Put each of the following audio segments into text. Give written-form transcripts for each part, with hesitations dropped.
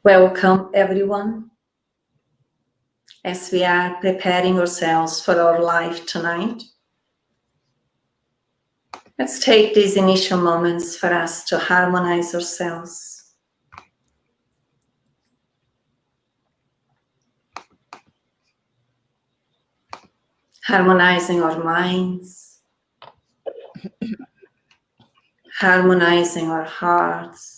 Welcome, everyone, as we are preparing ourselves for our life tonight. Let's take these initial moments for us to harmonize ourselves. Harmonizing our minds, harmonizing our hearts,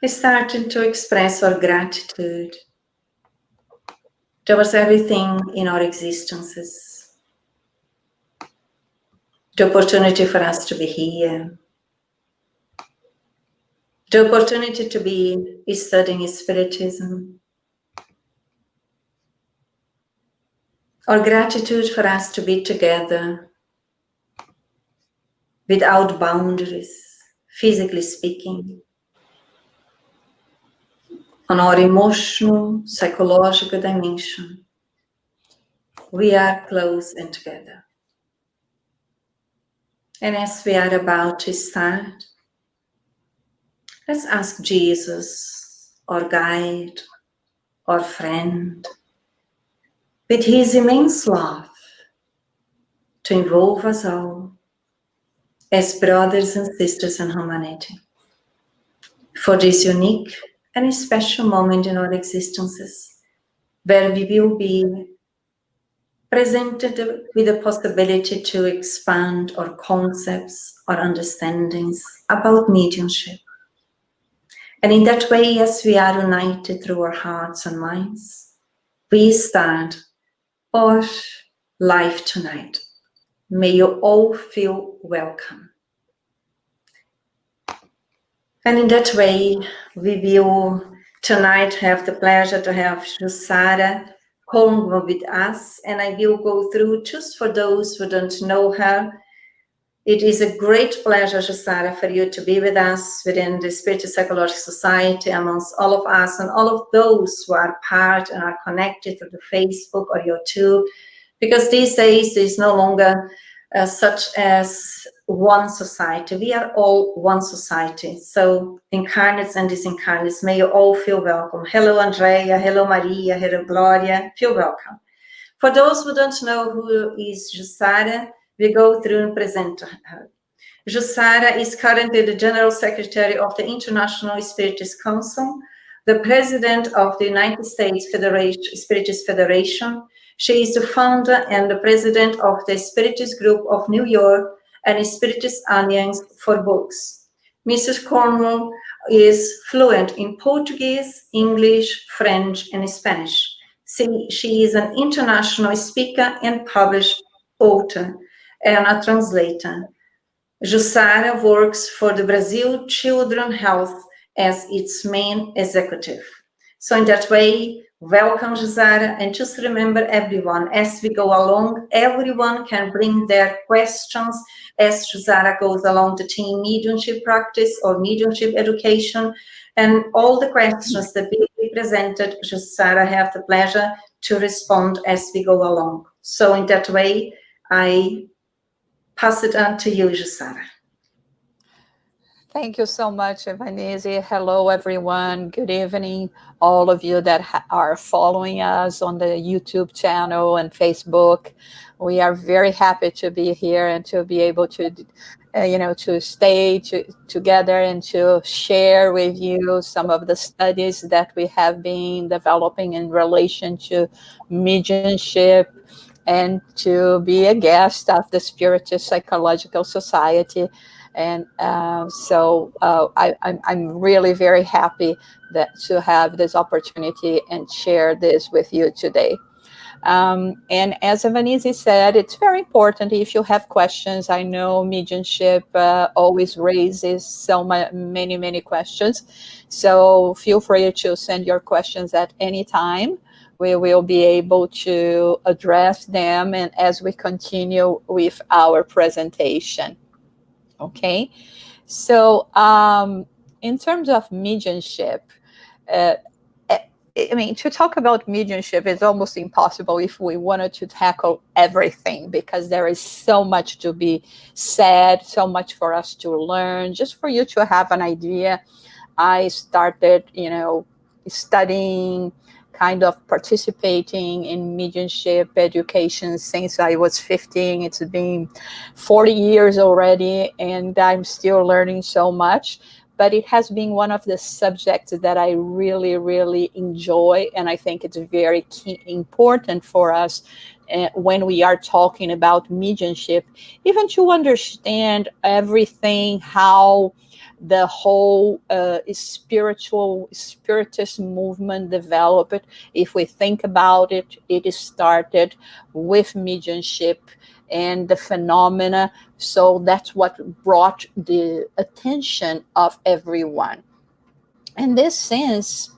we're starting to express our gratitude towards everything in our existences. The opportunity for us to be here, the opportunity to be studying Spiritism, our gratitude for us to be together without boundaries, physically speaking, on our emotional, psychological dimension. We are close and together. And as we are about to start, let's ask Jesus, our guide, our friend, with his immense love, to involve us all as brothers and sisters in humanity for this unique and special moment in our existences, where we will be presented with the possibility to expand our concepts, our understandings about mediumship. And in that way, as we are united through our hearts and minds, we start our life tonight. May you all feel welcome. And in that way, we will tonight have the pleasure to have Jussara Korngold with us, and I will go through, just for those who don't know her, it is a great pleasure, Jussara, for you to be with us within the Spiritist Psychological Society, amongst all of us and all of those who are part and are connected to the Facebook or YouTube, because these days there is no longer such as one society. We are all one society. So incarnates and disincarnates, may you all feel welcome. Hello, Andrea. Hello, Maria. Hello, Gloria. Feel welcome. For those who don't know who is Jussara, we go through and present her. Jussara is currently the General Secretary of the International Spiritist Council, the President of the United States Spiritist Federation. She is the founder and the President of the Spiritist Group of New York and Spiritist Alliance for Books. Mrs. Korngold is fluent in Portuguese, English, French, and Spanish. She is an international speaker and published author and a translator. Jussara works for the Brazil Children Health as its main executive. So in that way, welcome, Jussara, and just remember, everyone, as we go along, everyone can bring their questions as Jussara goes along the team mediumship practice or mediumship education, and all the questions that will be presented, Jussara have the pleasure to respond as we go along. So in that way, I pass it on to you, Jussara. Thank you so much, Evanise. Hello, everyone. Good evening, all of you that are following us on the YouTube channel and Facebook. We are very happy to be here and to be able to, to stay together and to share with you some of the studies that we have been developing in relation to mediumship, and to be a guest of the Spiritist Psychological Society. And so I'm really very happy to have this opportunity and share this with you today. And as Evanise said, it's very important if you have questions. I know mediumship always raises so many questions. So feel free to send your questions at any time. We will be able to address them and as we continue with our presentation. Okay, so in terms of mediumship, I mean, to talk about mediumship is almost impossible if we wanted to tackle everything, because there is so much to be said, so much for us to learn. Just for you to have an idea, I started, studying, kind of participating in mediumship education since I was 15. It's been 40 years already, and I'm still learning so much. But it has been one of the subjects that I really, really enjoy. And I think it's very important for us when we are talking about mediumship, even to understand everything, how the whole spiritist movement developed. If we think about it, it started with mediumship and the phenomena. So that's what brought the attention of everyone. In this sense,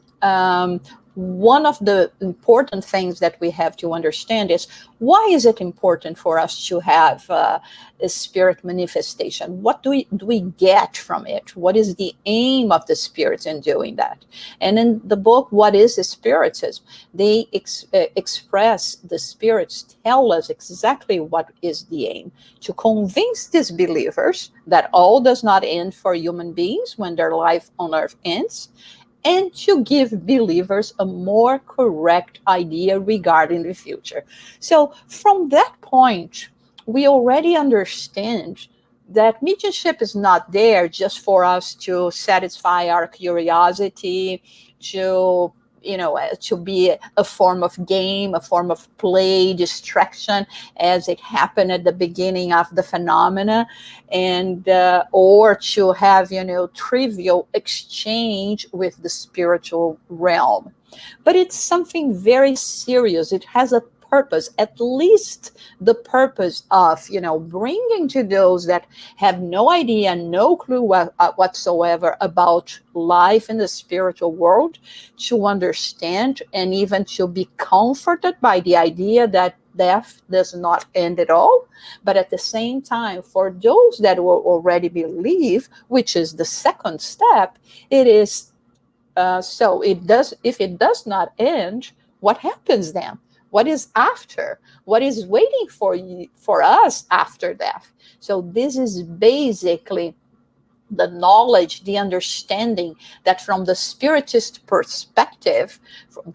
one of the important things that we have to understand is, why is it important for us to have a spirit manifestation? What do we get from it? What is the aim of the spirits in doing that? And in the book, What is Spiritism? They express, the spirits tell us exactly what is the aim: to convince disbelievers that all does not end for human beings when their life on earth ends, and to give believers a more correct idea regarding the future. So from that point, we already understand that mediumship is not there just for us to satisfy our curiosity, to to be a form of game, a form of play, distraction, as it happened at the beginning of the phenomena, and or to have trivial exchange with the spiritual realm. But it's something very serious. It has a purpose, at least the purpose of bringing to those that have no idea, no clue whatsoever about life in the spiritual world, to understand and even to be comforted by the idea that death does not end at all. But at the same time, for those that will already believe, which is the second step, it is so it does. If it does not end, what happens then? What is after? What is waiting for us after death? So this is basically the knowledge, the understanding that from the Spiritist perspective,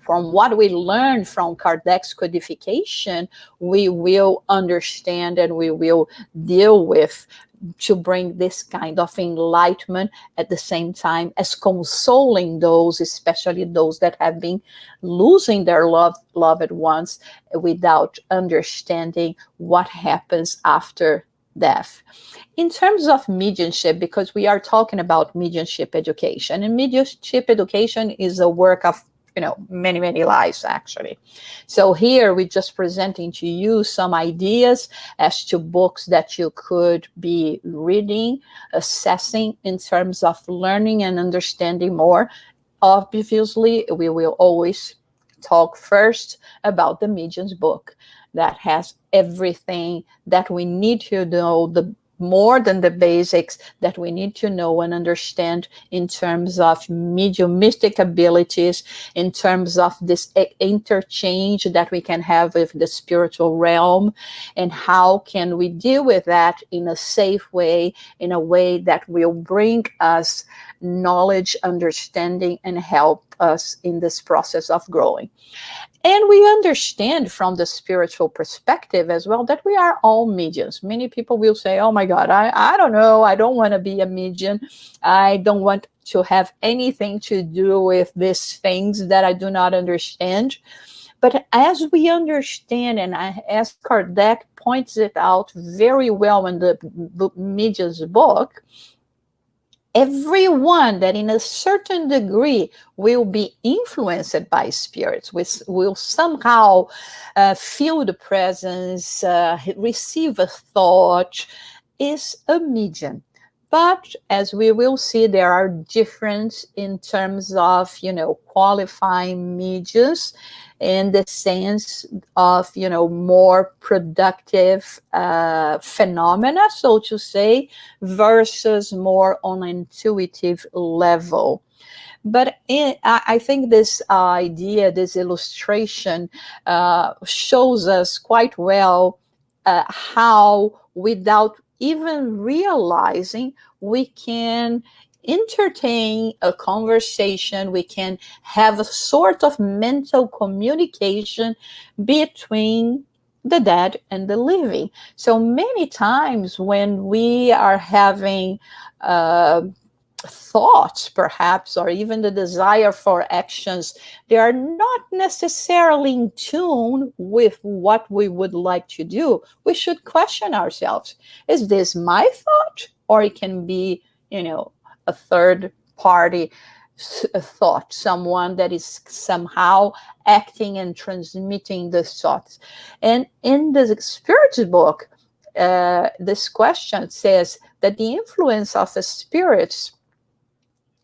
from what we learned from Kardec's codification, we will understand and we will deal with, to bring this kind of enlightenment, at the same time as consoling those, especially those that have been losing their loved ones without understanding what happens after death. In terms of mediumship, because we are talking about mediumship education, and mediumship education is a work of many, many lives, actually. So here we're just presenting to you some ideas as to books that you could be reading, assessing in terms of learning and understanding more. Obviously, we will always talk first about the Medium's book, that has everything that we need to know, the more than the basics that we need to know and understand in terms of mediumistic abilities, in terms of this interchange that we can have with the spiritual realm, and how can we deal with that in a safe way, in a way that will bring us knowledge, understanding, and help us in this process of growing. And we understand from the spiritual perspective as well that we are all mediums. Many people will say, oh my God, I don't know. I don't want to be a medium. I don't want to have anything to do with these things that I do not understand. But as we understand, and as Kardec points it out very well in the Medium's book, everyone that in a certain degree will be influenced by spirits, which will somehow feel the presence, receive a thought, is a medium. But as we will see, there are differences in terms of, qualifying mediums, in the sense of, more productive phenomena, so to say, versus more on an intuitive level. But I think this idea, this illustration, shows us quite well how, without even realizing, we can entertain a conversation, we can have a sort of mental communication between the dead and the living. So many times when we are having thoughts, perhaps, or even the desire for actions, they are not necessarily in tune with what we would like to do. We should question ourselves. Is this my thought? Or it can be, a third party thought, someone that is somehow acting and transmitting the thoughts. And in the Spiritist book, this question says that the influence of the spirits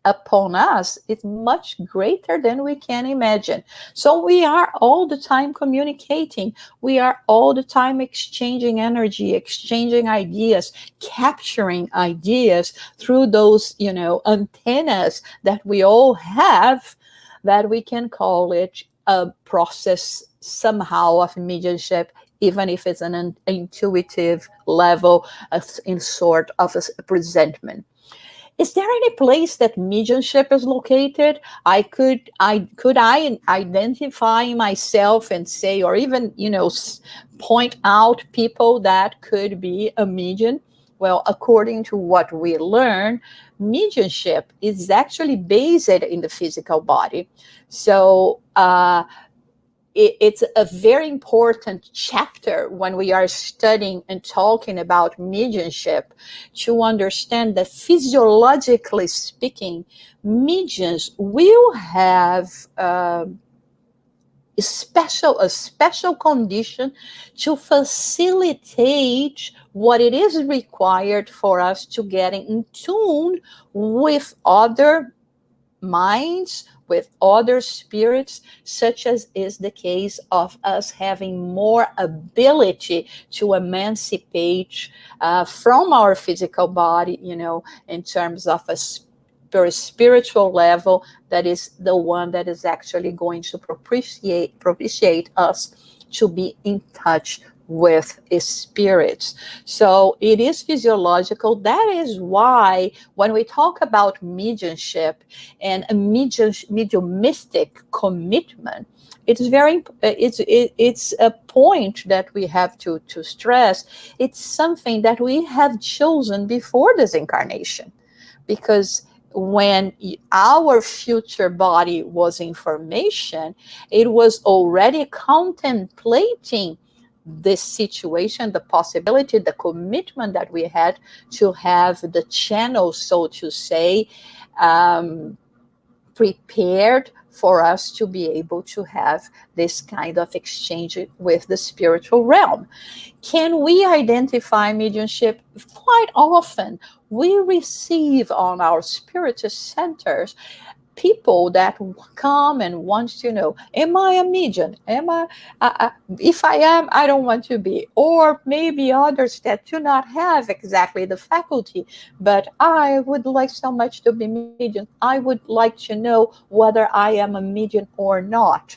upon us is much greater than we can imagine. So we are all the time communicating. We are all the time exchanging energy, exchanging ideas, capturing ideas through those, antennas that we all have, that we can call it a process somehow of mediumship, even if it's an intuitive level, in sort of a presentment. Is there any place that mediumship is located? Could I identify myself and say, or even, point out people that could be a medium? Well, according to what we learn, mediumship is actually based in the physical body. So, it's a very important chapter when we are studying and talking about mediumship, to understand that physiologically speaking, mediums will have a special condition to facilitate what it is required for us to get in tune with other minds, with other spirits, such as is the case of us having more ability to emancipate from our physical body, in terms of a spiritual level, that is the one that is actually going to propitiate us to be in touch with spirits. So it is physiological. That is why when we talk about mediumship and a mediumistic commitment, it's a point that we have to stress. It's something that we have chosen before this incarnation, because when our future body was in formation, it was already contemplating this situation, the possibility, the commitment that we had to have the channel, so to say, prepared for us to be able to have this kind of exchange with the spiritual realm. Can we identify mediumship? Quite often, we receive on our Spiritist centers people that come and want to know, am I a medium? If I am, I don't want to be. Or maybe others that do not have exactly the faculty, but I would like so much to be medium. I would like to know whether I am a medium or not.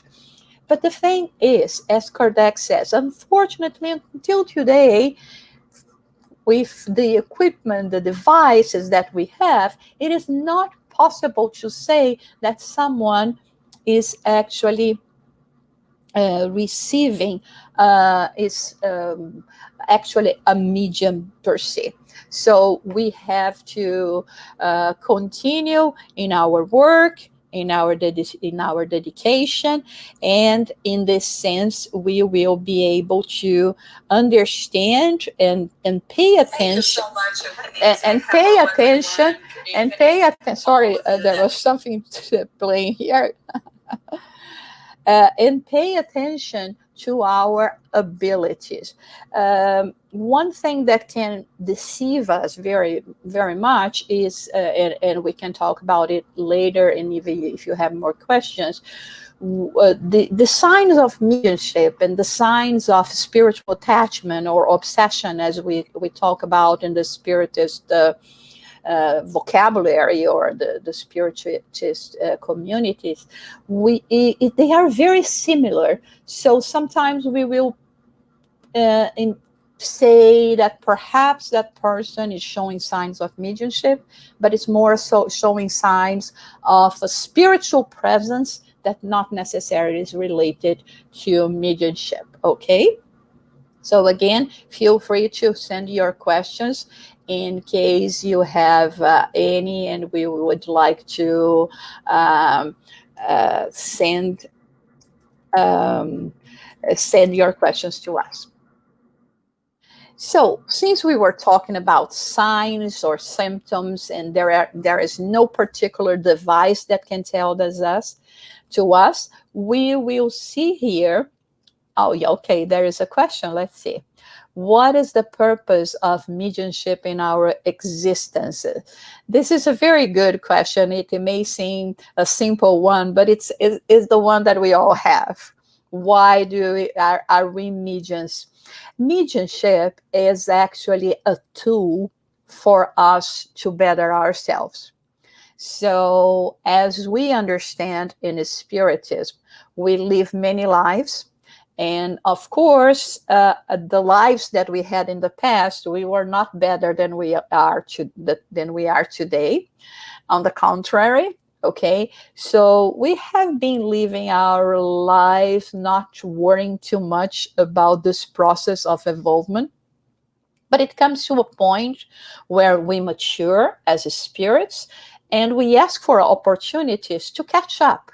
But the thing is, as Kardec says, unfortunately, until today, with the equipment, the devices that we have, it is not possible to say that someone is actually receiving, is actually a medium per se. So we have to continue in our work, in our dedication, and in this sense, we will be able to understand and pay attention. And pay attention. Sorry, there was something playing here. And pay attention to our abilities. One thing that can deceive us very, very much is, and we can talk about it later, and even if you have more questions, the signs of mediumship and the signs of spiritual attachment or obsession, as we talk about in the Spiritist vocabulary or the spiritist communities, they are very similar. So sometimes we will say that perhaps that person is showing signs of mediumship, but it's more so showing signs of a spiritual presence that not necessarily is related to mediumship. Okay? So again, feel free to send your questions in case you have any, and we would like to send your questions to us. So, since we were talking about signs or symptoms, and there is no particular device that can tell us, we will see here. Oh, yeah, okay, there is a question. Let's see. What is the purpose of mediumship in our existence? This is a very good question. It may seem a simple one, but it's the one that we all have. Why are we mediums? Mediumship is actually a tool for us to better ourselves. So, as we understand in Spiritism, we live many lives. And of course, the lives that we had in the past, we were not better than we are today. On the contrary, okay? So we have been living our lives not worrying too much about this process of evolvement. But it comes to a point where we mature as spirits and we ask for opportunities to catch up,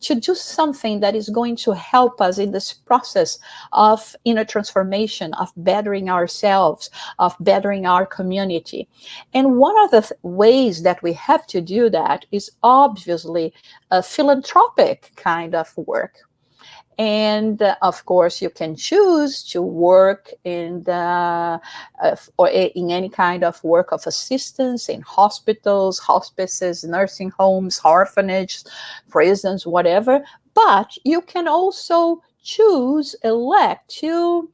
to do something that is going to help us in this process of inner transformation, of bettering ourselves, of bettering our community. And one of the ways that we have to do that is obviously a philanthropic kind of work. And of course, you can choose to work in or in any kind of work of assistance in hospitals, hospices, nursing homes, orphanages, prisons, whatever. But you can also elect to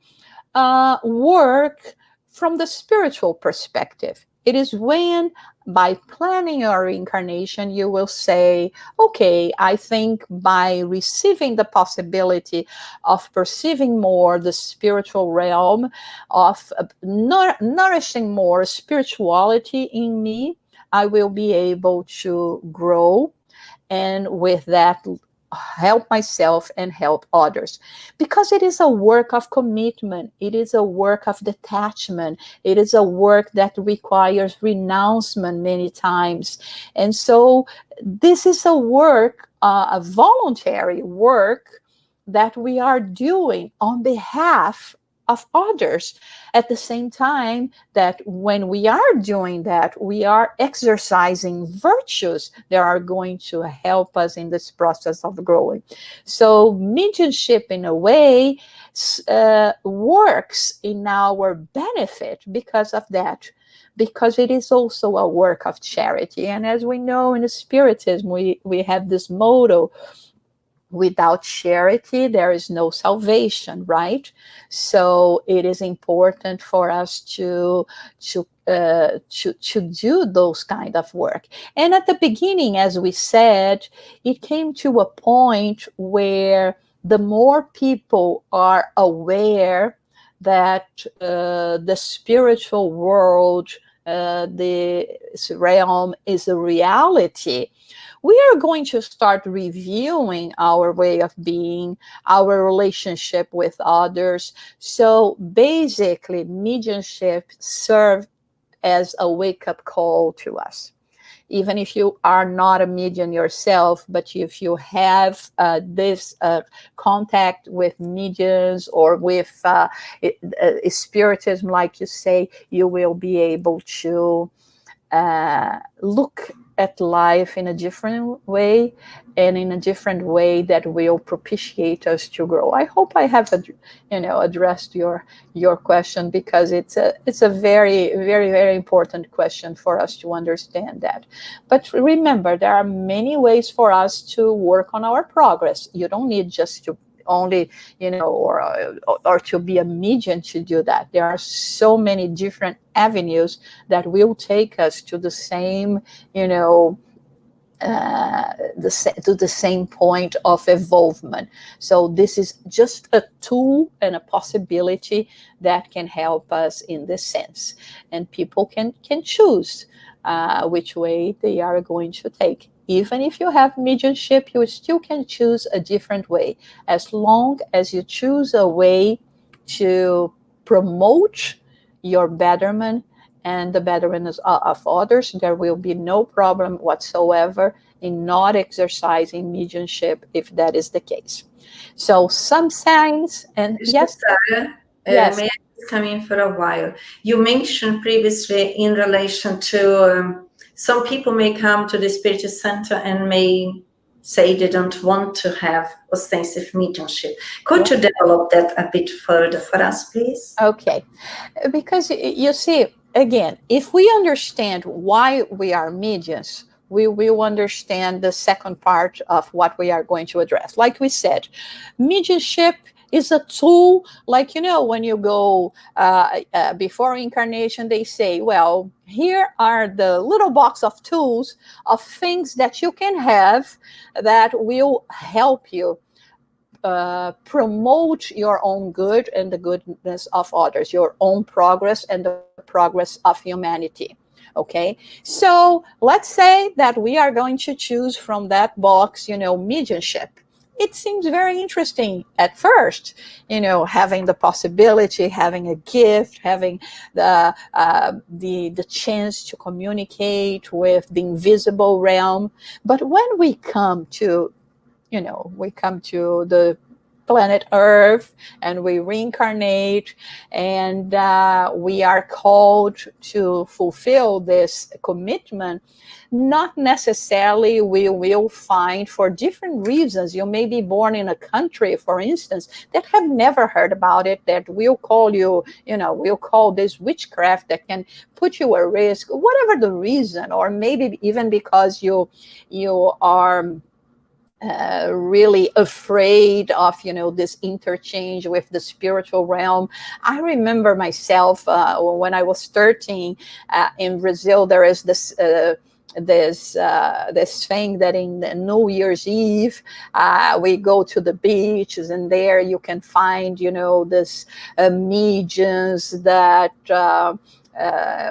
work from the spiritual perspective. It is when, by planning your reincarnation, you will say, okay, I think by receiving the possibility of perceiving more the spiritual realm, of nourishing more spirituality in me, I will be able to grow, and with that, help myself and help others. Because it is a work of commitment, it is a work of detachment, it is a work that requires renouncement many times. And so this is a work, a voluntary work that we are doing on behalf of others. At the same time that when we are doing that, we are exercising virtues that are going to help us in this process of growing. So mediumship, in a way, works in our benefit because of that, because it is also a work of charity. And as we know in the Spiritism, we have this motto: without charity, there is no salvation, right? So it is important for us to do those kind of work. And at the beginning, as we said, it came to a point where the more people are aware that the spiritual world, this realm is a reality, we are going to start reviewing our way of being, our relationship with others. So basically, mediumship serves as a wake-up call to us. Even if you are not a medium yourself, but if you have this contact with mediums or with Spiritism, like you say, you will be able to look at life in a different way, and in a different way that will propitiate us to grow. I hope I have addressed your question, because it's a very, very, very important question for us to understand that. But remember, there are many ways for us to work on our progress. You don't need just to only, or to be a medium to do that. There are so many different avenues that will take us to the same, to the same point of evolvement. So this is just a tool and a possibility that can help us in this sense, and people can choose which way they are going to take. Even if you have mediumship, you still can choose a different way, as long as you choose a way to promote your betterment and the betterment of others. There will be no problem whatsoever in not exercising mediumship if that is the case. So some signs, and yes, Sarah, yes. May I come in for a while? You mentioned previously in relation to some people may come to the Spiritist Center and may say they don't want to have ostensive mediumship. Could you develop that a bit further for us, please? Okay, because you see, again, if we understand why we are mediums, we will understand the second part of what we are going to address. Like we said, mediumship is a tool, like, when you go before incarnation, they say, well, here are the little box of tools of things that you can have that will help you promote your own good and the goodness of others, your own progress and the progress of humanity. Okay, so let's say that we are going to choose from that box, mediumship. It seems very interesting at first, having the possibility, having a gift, having the chance to communicate with the invisible realm. But when we come to the planet Earth and we reincarnate, and we are called to fulfill this commitment, not necessarily we will find, for different reasons. You may be born in a country, for instance, that have never heard about it, that will call you, will call this witchcraft, that can put you at risk, whatever the reason, or maybe even because you are really afraid of this interchange with the spiritual realm. I remember myself when I was 13 in Brazil. There is this thing that in New Year's Eve we go to the beaches, and there you can find this mediums that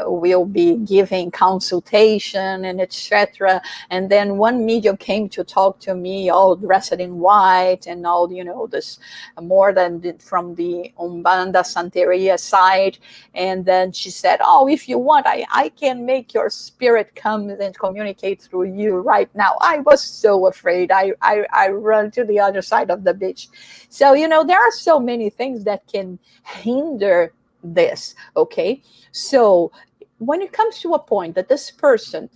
will be giving consultation and etc. And then one medium came to talk to me, all dressed in white and all, this more than from the Umbanda Santeria side. And then she said, oh, if you want, I can make your spirit come and communicate through you right now. I was so afraid. I run to the other side of the beach. So, there are so many things that can hinder this. Okay, so when it comes to a point that this person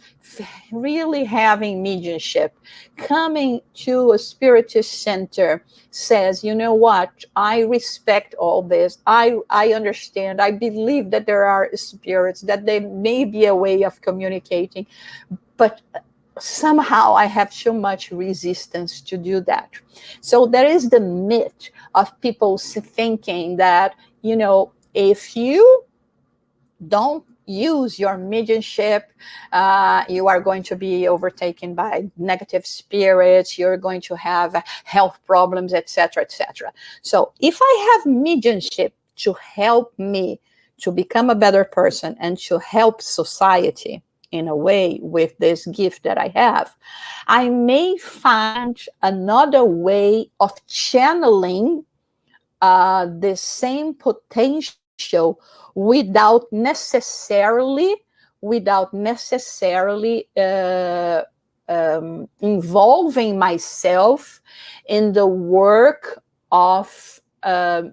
really having mediumship, coming to a Spiritist center, says, you know what, I respect all this, I understand, I believe that there are spirits, that there may be a way of communicating, but somehow I have too much resistance to do that. So there is the myth of people thinking that, if you don't use your mediumship, you are going to be overtaken by negative spirits, you're going to have health problems, etc., etc. So if I have mediumship to help me to become a better person and to help society in a way with this gift that I have, I may find another way of channeling the same potential without necessarily involving myself in the work of a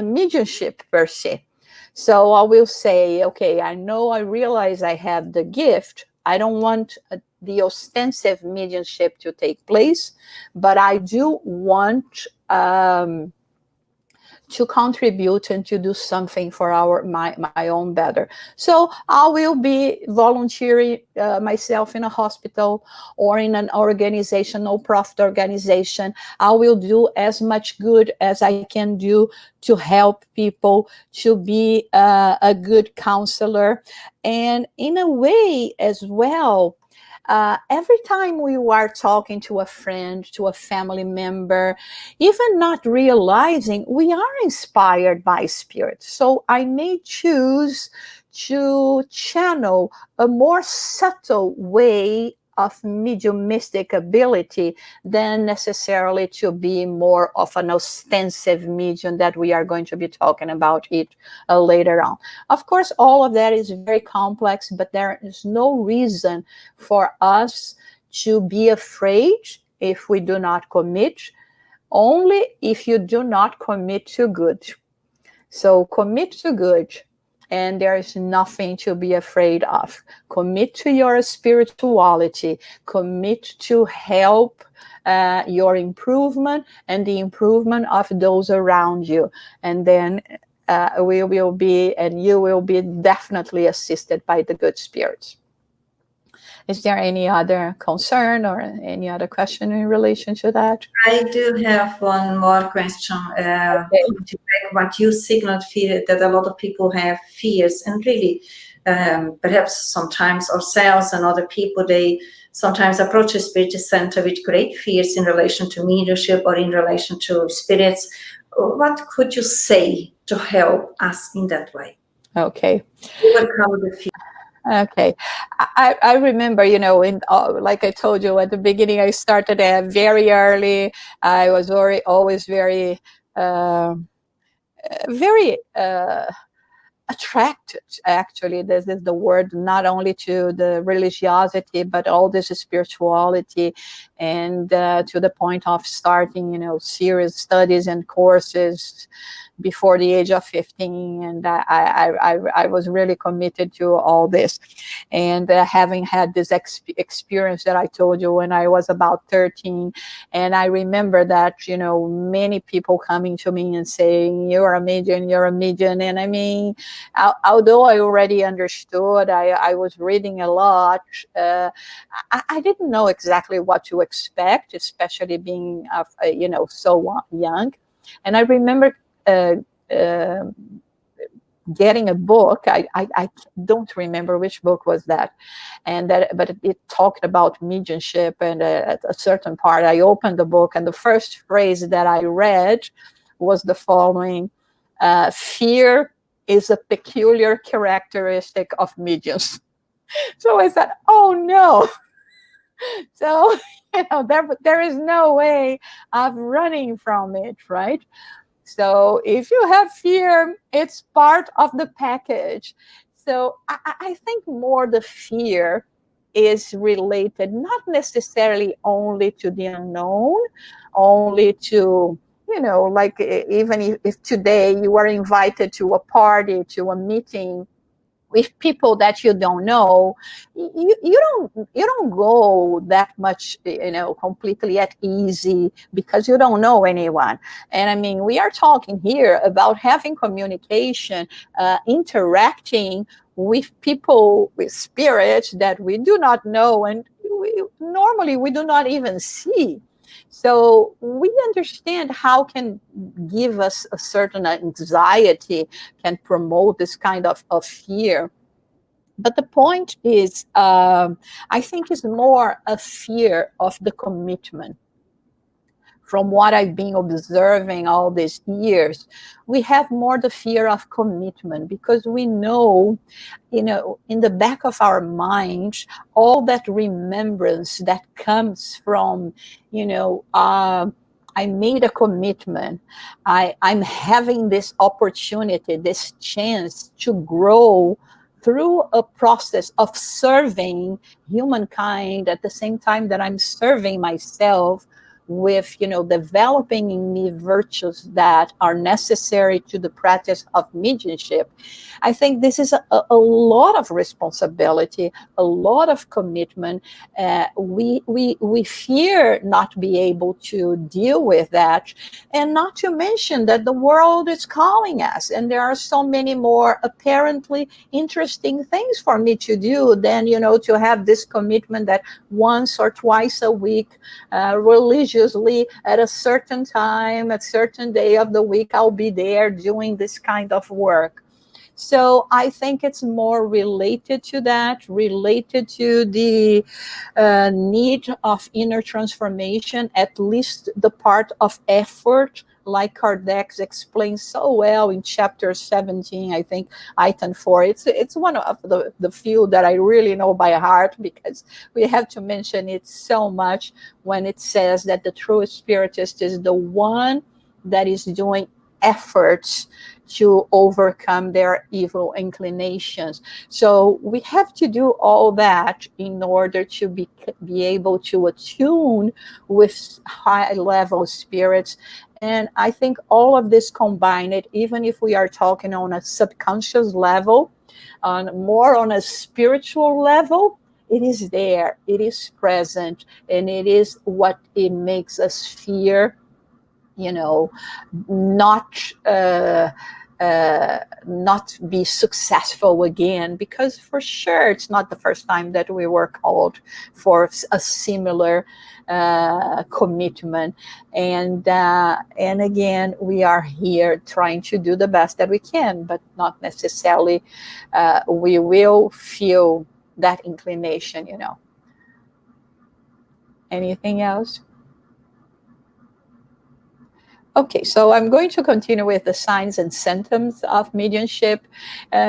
mediumship per se. So I will say, okay, I realize I have the gift. I don't want the ostensive mediumship to take place, but I do want to contribute and to do something for my own better. So I will be volunteering myself in a hospital or in an organization, no profit organization. I will do as much good as I can do to help people, to be a good counselor, and in a way as well. Every time we are talking to a friend, to a family member, even not realizing, we are inspired by spirit. So I may choose to channel a more subtle way of mediumistic ability than necessarily to be more of an ostensive medium that we are going to be talking about it later on. Of course, all of that is very complex, but there is no reason for us to be afraid if we do not commit, only if you do not commit to good. So commit to good, and there is nothing to be afraid of. Commit to your spirituality, commit to help your improvement and the improvement of those around you, and then we will be, and you will be definitely assisted by the good spirits. Is there any other concern or any other question in relation to that? I do have one more question. Okay. What you signaled, fear, that a lot of people have fears, and really, perhaps sometimes ourselves and other people, they sometimes approach a Spiritist center with great fears in relation to mediumship or in relation to spirits. What could you say to help us in that way? Okay. Overcome the fear. Okay. I remember, like I told you at the beginning, I started very early. I was always very, very attracted, actually. This is the word, not only to the religiosity, but all this spirituality, and to the point of starting, serious studies and courses before the age of 15, and I was really committed to all this. And having had this experience that I told you when I was about 13, and I remember that, many people coming to me and saying, you're a medium, and I mean, although I already understood, I was reading a lot, I didn't know exactly what to expect, especially being, so young. And I remember getting a book. I don't remember which book was that, but it talked about mediumship, and at a certain part, I opened the book, and the first phrase that I read was the following: "Fear is a peculiar characteristic of mediums." So I said, "Oh no!" So there is no way of running from it, right? So if you have fear, it's part of the package. So I think more the fear is related not necessarily only to the unknown, only to, like even if today you are invited to a party, to a meeting with people that you don't know, you don't go that much, completely at easy, because you don't know anyone. And I mean, we are talking here about having communication, interacting with people, with spirits that we do not know, and normally we do not even see. So we understand how can give us a certain anxiety, can promote this kind of fear. But the point is, I think it's more a fear of the commitment. From what I've been observing all these years, we have more the fear of commitment, because we know, in the back of our mind, all that remembrance that comes from, I made a commitment. I'm having this opportunity, this chance to grow through a process of serving humankind at the same time that I'm serving myself. with, developing in me virtues that are necessary to the practice of mediumship, I think this is a lot of responsibility, a lot of commitment. We fear not be able to deal with that, and not to mention that the world is calling us, and there are so many more apparently interesting things for me to do than, to have this commitment that once or twice a week, religiously, at a certain time, at certain day of the week, I'll be there doing this kind of work. So I think it's more related to that, related to the need of inner transformation, at least the part of effort, like Kardec explains so well in chapter 17, I think, item 4. It's one of the few that I really know by heart, because we have to mention it so much when it says that the true Spiritist is the one that is doing efforts to overcome their evil inclinations. So we have to do all that in order to be able to attune with high level spirits. And I think all of this combined, even if we are talking on a subconscious level, more on a spiritual level, it is there, it is present, and it is what it makes us fear, not not be successful again, because for sure it's not the first time that we were called for a similar commitment, and again, we are here trying to do the best that we can, but not necessarily we will feel that inclination. Anything else? Okay, so I'm going to continue with the signs and symptoms of mediumship.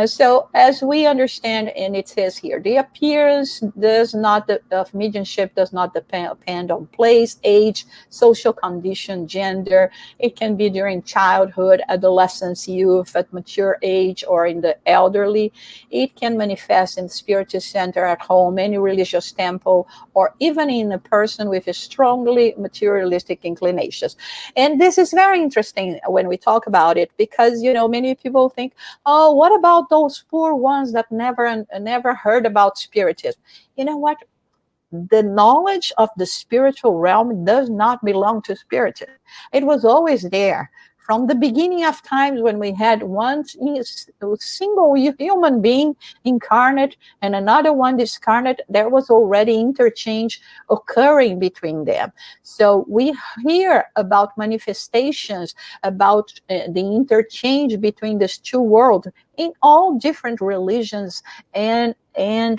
So as we understand, and it says here, the appearance of mediumship does not depend on place, age, social condition, gender. It can be during childhood, adolescence, youth, at mature age, or in the elderly. It can manifest in Spiritist center, at home, any religious temple, or even in a person with a strongly materialistic inclinations. And this is very interesting when we talk about it, because many people think, oh, what about those poor ones that never heard about Spiritism? You know what? The knowledge of the spiritual realm does not belong to Spiritism. It was always there. From the beginning of times, when we had one single human being incarnate and another one discarnate, there was already interchange occurring between them. So we hear about manifestations, about the interchange between these two worlds in all different religions and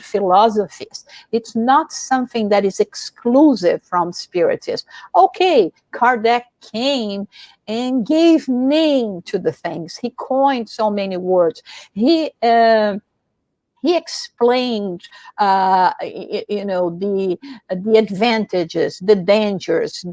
philosophies. It's not something that is exclusive from Spiritism. Okay, Kardec came and gave name to the things. He coined so many words. He explained, the advantages, the dangers,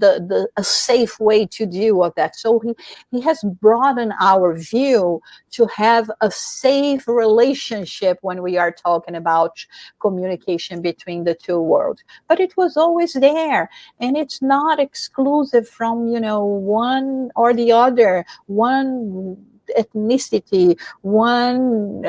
a safe way to deal with that. So he has broadened our view to have a safe relationship when we are talking about communication between the two worlds. But it was always there, and it's not exclusive from one or the other, one ethnicity, one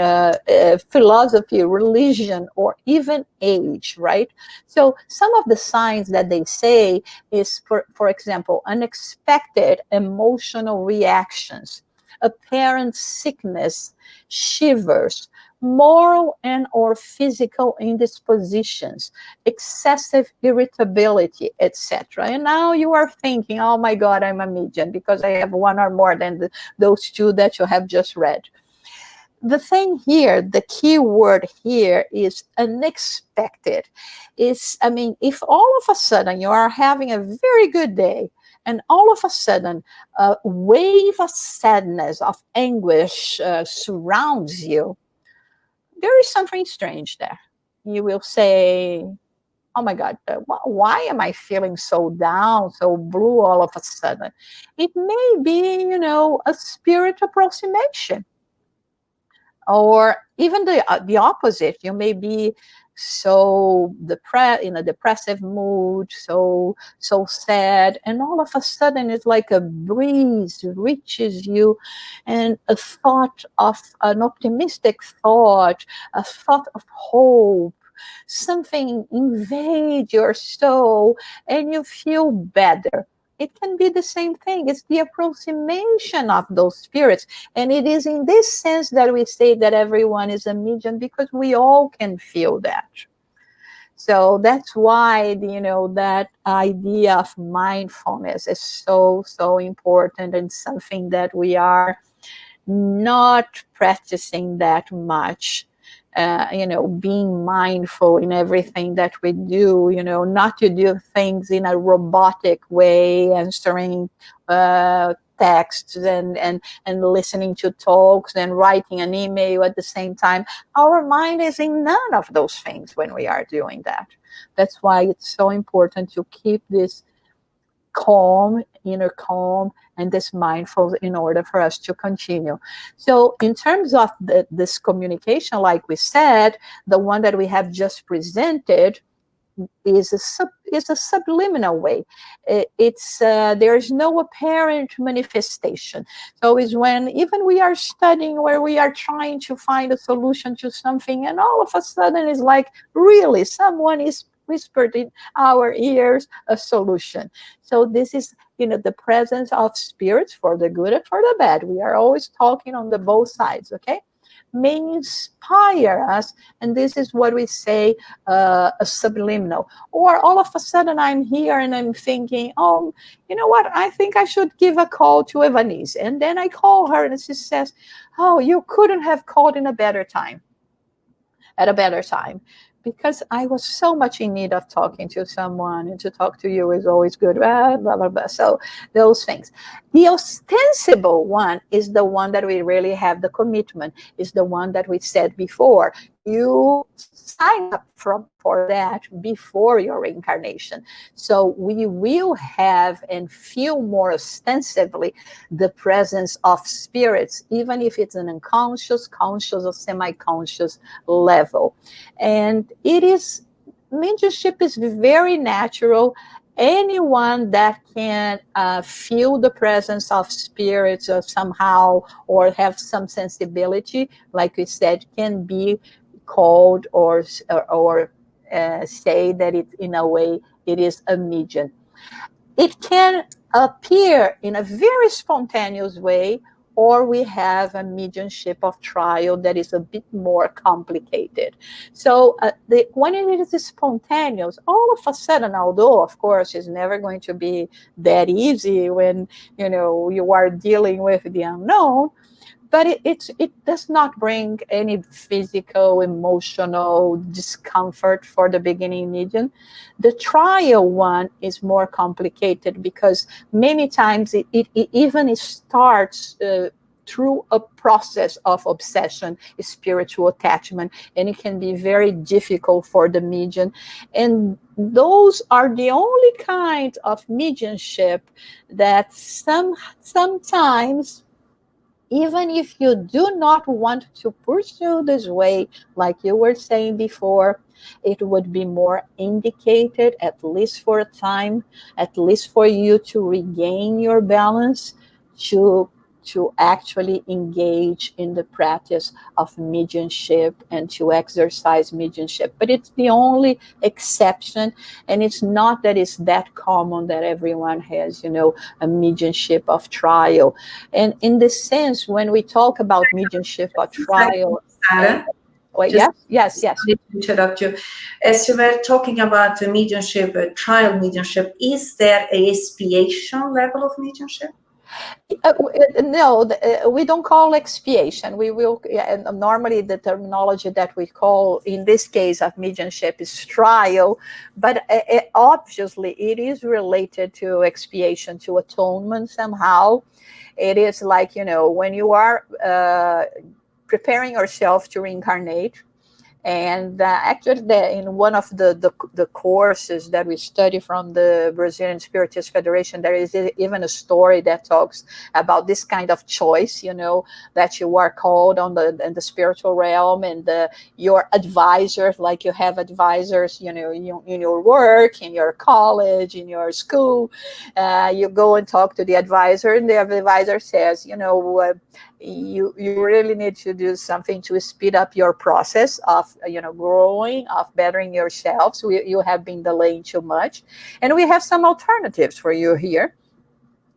philosophy, religion, or even age, right? So some of the signs that they say is, for example, unexpected emotional reactions, apparent sickness, shivers, moral and or physical indispositions, excessive irritability, etc. And now you are thinking, oh my God, I'm a medium because I have one or more than those two that you have just read. The thing here, the key word here is unexpected. If all of a sudden you are having a very good day, and all of a sudden a wave of sadness, of anguish surrounds you, there is something strange there. You will say, oh my God, why am I feeling so down, so blue all of a sudden? It may be, a spirit approximation. Or even the opposite. You may be so in a depressive mood, so sad, and all of a sudden it's like a breeze reaches you, and a thought of an optimistic thought, a thought of hope, something invades your soul, and you feel better. It can be the same thing. It's the approximation of those spirits. And it is in this sense that we say that everyone is a medium, because we all can feel that. So that's why, that idea of mindfulness is so, so important, and something that we are not practicing that much. Being mindful in everything that we do, not to do things in a robotic way, answering texts and listening to talks and writing an email at the same time. Our mind is in none of those things when we are doing that. That's why it's so important to keep this inner calm, and this mindful in order for us to continue. So in terms of this communication, like we said, the one that we have just presented is a subliminal way. There's no apparent manifestation. So it's when even we are studying, where we are trying to find a solution to something, and all of a sudden it's like, really, someone is whispered in our ears a solution. So this is, the presence of spirits, for the good and for the bad. We are always talking on the both sides, okay? May inspire us, and this is what we say, a subliminal. Or all of a sudden I'm here and I'm thinking, oh, you know what, I think I should give a call to Evanise. And then I call her and she says, oh, you couldn't have called at a better time, because I was so much in need of talking to someone, and to talk to you is always good, blah, blah, blah, blah. So those things. The ostensible one is the one that we really have the commitment, is the one that we said before. You sign up for that before your reincarnation. So we will have and feel more ostensibly the presence of spirits, even if it's an unconscious, conscious, or semi-conscious level. And mediumship is very natural. Anyone that can feel the presence of spirits somehow, or have some sensibility, like we said, can be called or say that it, in a way, it is a medium. It can appear in a very spontaneous way, or we have a mediumship of trial that is a bit more complicated. So when it is spontaneous, all of a sudden, although of course it's never going to be that easy when you are dealing with the unknown, but it does not bring any physical, emotional discomfort for the beginning medium. The trial one is more complicated, because many times it even starts through a process of obsession, spiritual attachment, and it can be very difficult for the medium. And those are the only kind of mediumship that sometimes, even if you do not want to pursue this way, like you were saying before, it would be more indicated, at least for a time, at least for you to regain your balance, to actually engage in the practice of mediumship and to exercise mediumship. But it's the only exception, and it's not that it's that common that everyone has, a mediumship of trial. And in this sense, when we talk about mediumship of trial, yes. To interrupt you. As you were talking about the mediumship, trial mediumship, is there a expiation level of mediumship? No, we don't call expiation. We will, normally the terminology that we call in this case of mediumship is trial, but obviously it is related to expiation, to atonement somehow. It is like, when you are preparing yourself to reincarnate, And actually, in one of the courses that we study from the Brazilian Spiritist Federation, there is even a story that talks about this kind of choice, that you are called in the spiritual realm, and your advisors, like you have advisors, in your work, in your college, in your school, you go and talk to the advisor, and the advisor says, you really need to do something to speed up your process of growing, of bettering yourselves. You have been delaying too much, and we have some alternatives for you here.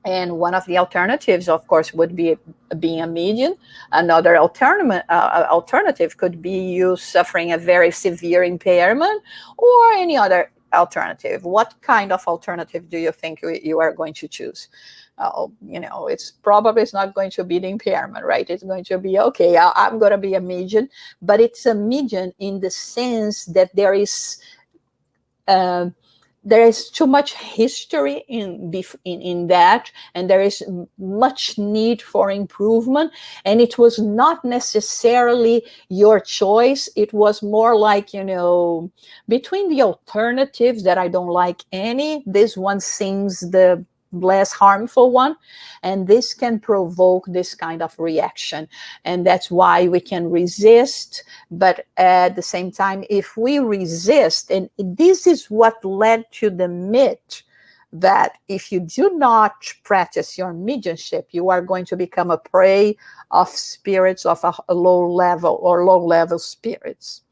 And one of the alternatives, of course, would be being a medium. Another alternative could be you suffering a very severe impairment, or any other alternative. What kind of alternative do you think you are going to choose? It's not going to be the impairment, right? It's going to be, okay, I'm going to be a medium, but it's a medium in the sense that there is too much history in that, and there is much need for improvement. And it was not necessarily your choice. It was more like, between the alternatives that I don't like any, this one seems the less harmful one, and this can provoke this kind of reaction, and that's why we can resist. But at the same time, if we resist, and this is what led to the myth that if you do not practice your mediumship, you are going to become a prey of spirits of a low level spirits,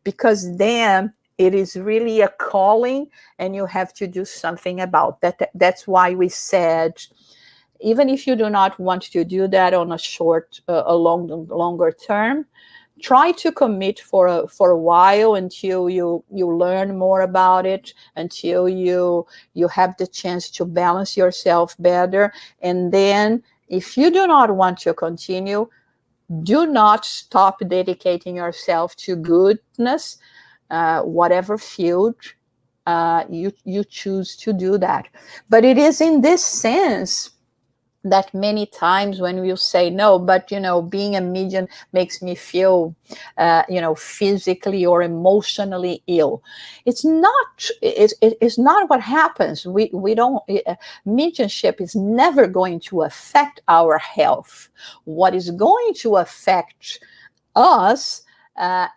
because then it is really a calling, and you have to do something about that. That's why we said, even if you do not want to do that on a longer term, try to commit for a while, until you learn more about it, until you have the chance to balance yourself better. And then, if you do not want to continue, do not stop dedicating yourself to goodness. Whatever field you choose to do that. But it is in this sense that many times when we say, no, but being a medium makes me feel physically or emotionally ill. It's not what happens. We don't, mediumship is never going to affect our health. What is going to affect us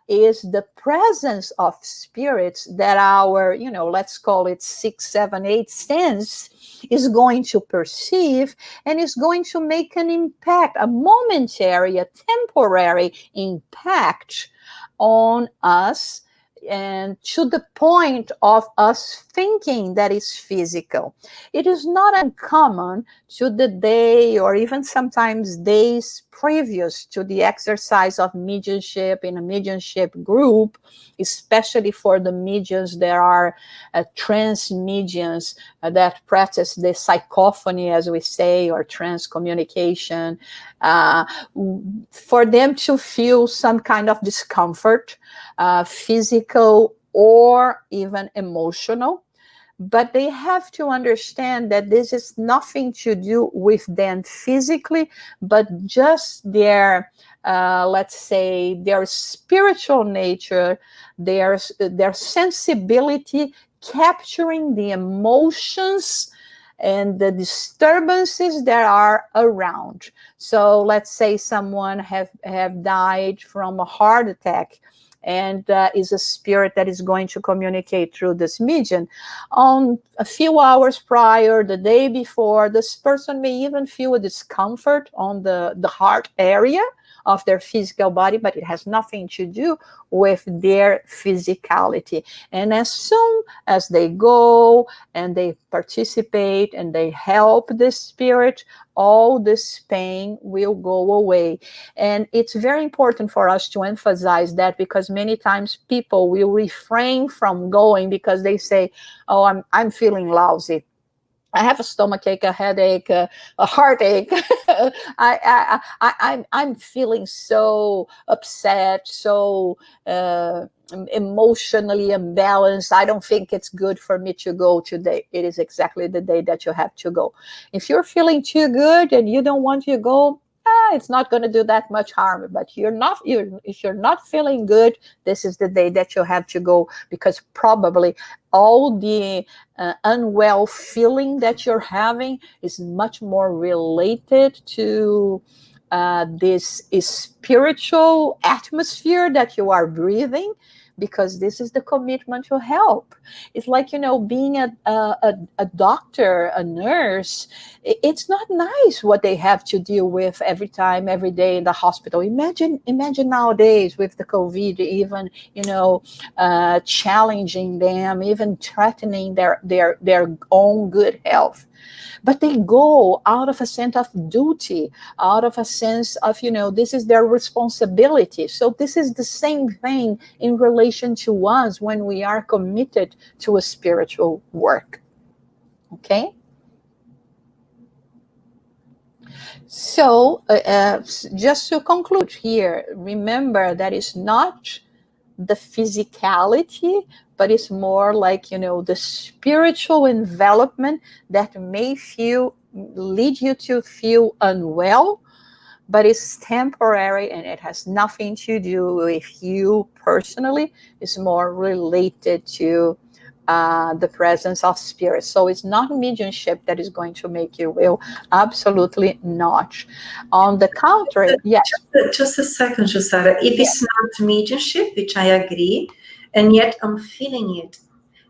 is the presence of spirits that our, let's call it 6, 7, 8 sense is going to perceive, and is going to make an impact, a momentary, a temporary impact on us, and to the point of us thinking that is physical. It is not uncommon to the day, or even sometimes days previous to the exercise of mediumship in a mediumship group, especially for the mediums that are trance mediums that practice the psychophony, as we say, or trance communication, for them to feel some kind of discomfort, physical or even emotional. But they have to understand that this is nothing to do with them physically, but just their, let's say, their spiritual nature, their sensibility, capturing the emotions and the disturbances that are around. So let's say someone have died from a heart attack, and is a spirit that is going to communicate through this medium. On a few hours prior, the day before, this person may even feel a discomfort on the heart area of their physical body, but it has nothing to do with their physicality. And as soon as they go and they participate and they help the spirit, all this pain will go away. And it's very important for us to emphasize that, because many times people will refrain from going because they say, oh, I'm feeling lousy. I have a stomachache, a headache, a heartache. I'm feeling so upset, so emotionally imbalanced. I don't think it's good for me to go today. It is exactly the day that you have to go. If you're feeling too good and you don't want to go, it's not going to do that much harm. But if you're not feeling good, this is the day that you have to go, because probably all the unwell feeling that you're having is much more related to this spiritual atmosphere that you are breathing, because this is the commitment to help. It's like, being a doctor, a nurse, it's not nice what they have to deal with every time, every day in the hospital. Imagine nowadays with the COVID, even, challenging them, even threatening their own good health. But they go out of a sense of duty, out of a sense of, this is their responsibility. So this is the same thing in relation to us when we are committed to a spiritual work. Okay? So just to conclude here, remember that it's not the physicality, but it's more like, the spiritual envelopment that may lead you to feel unwell, but it's temporary and it has nothing to do with you personally. It's more related to the presence of spirit. So it's not mediumship that is going to make you ill. Absolutely not. On the contrary, yes. Just a second, Jussara. If it's not mediumship, which I agree, and yet I'm feeling it,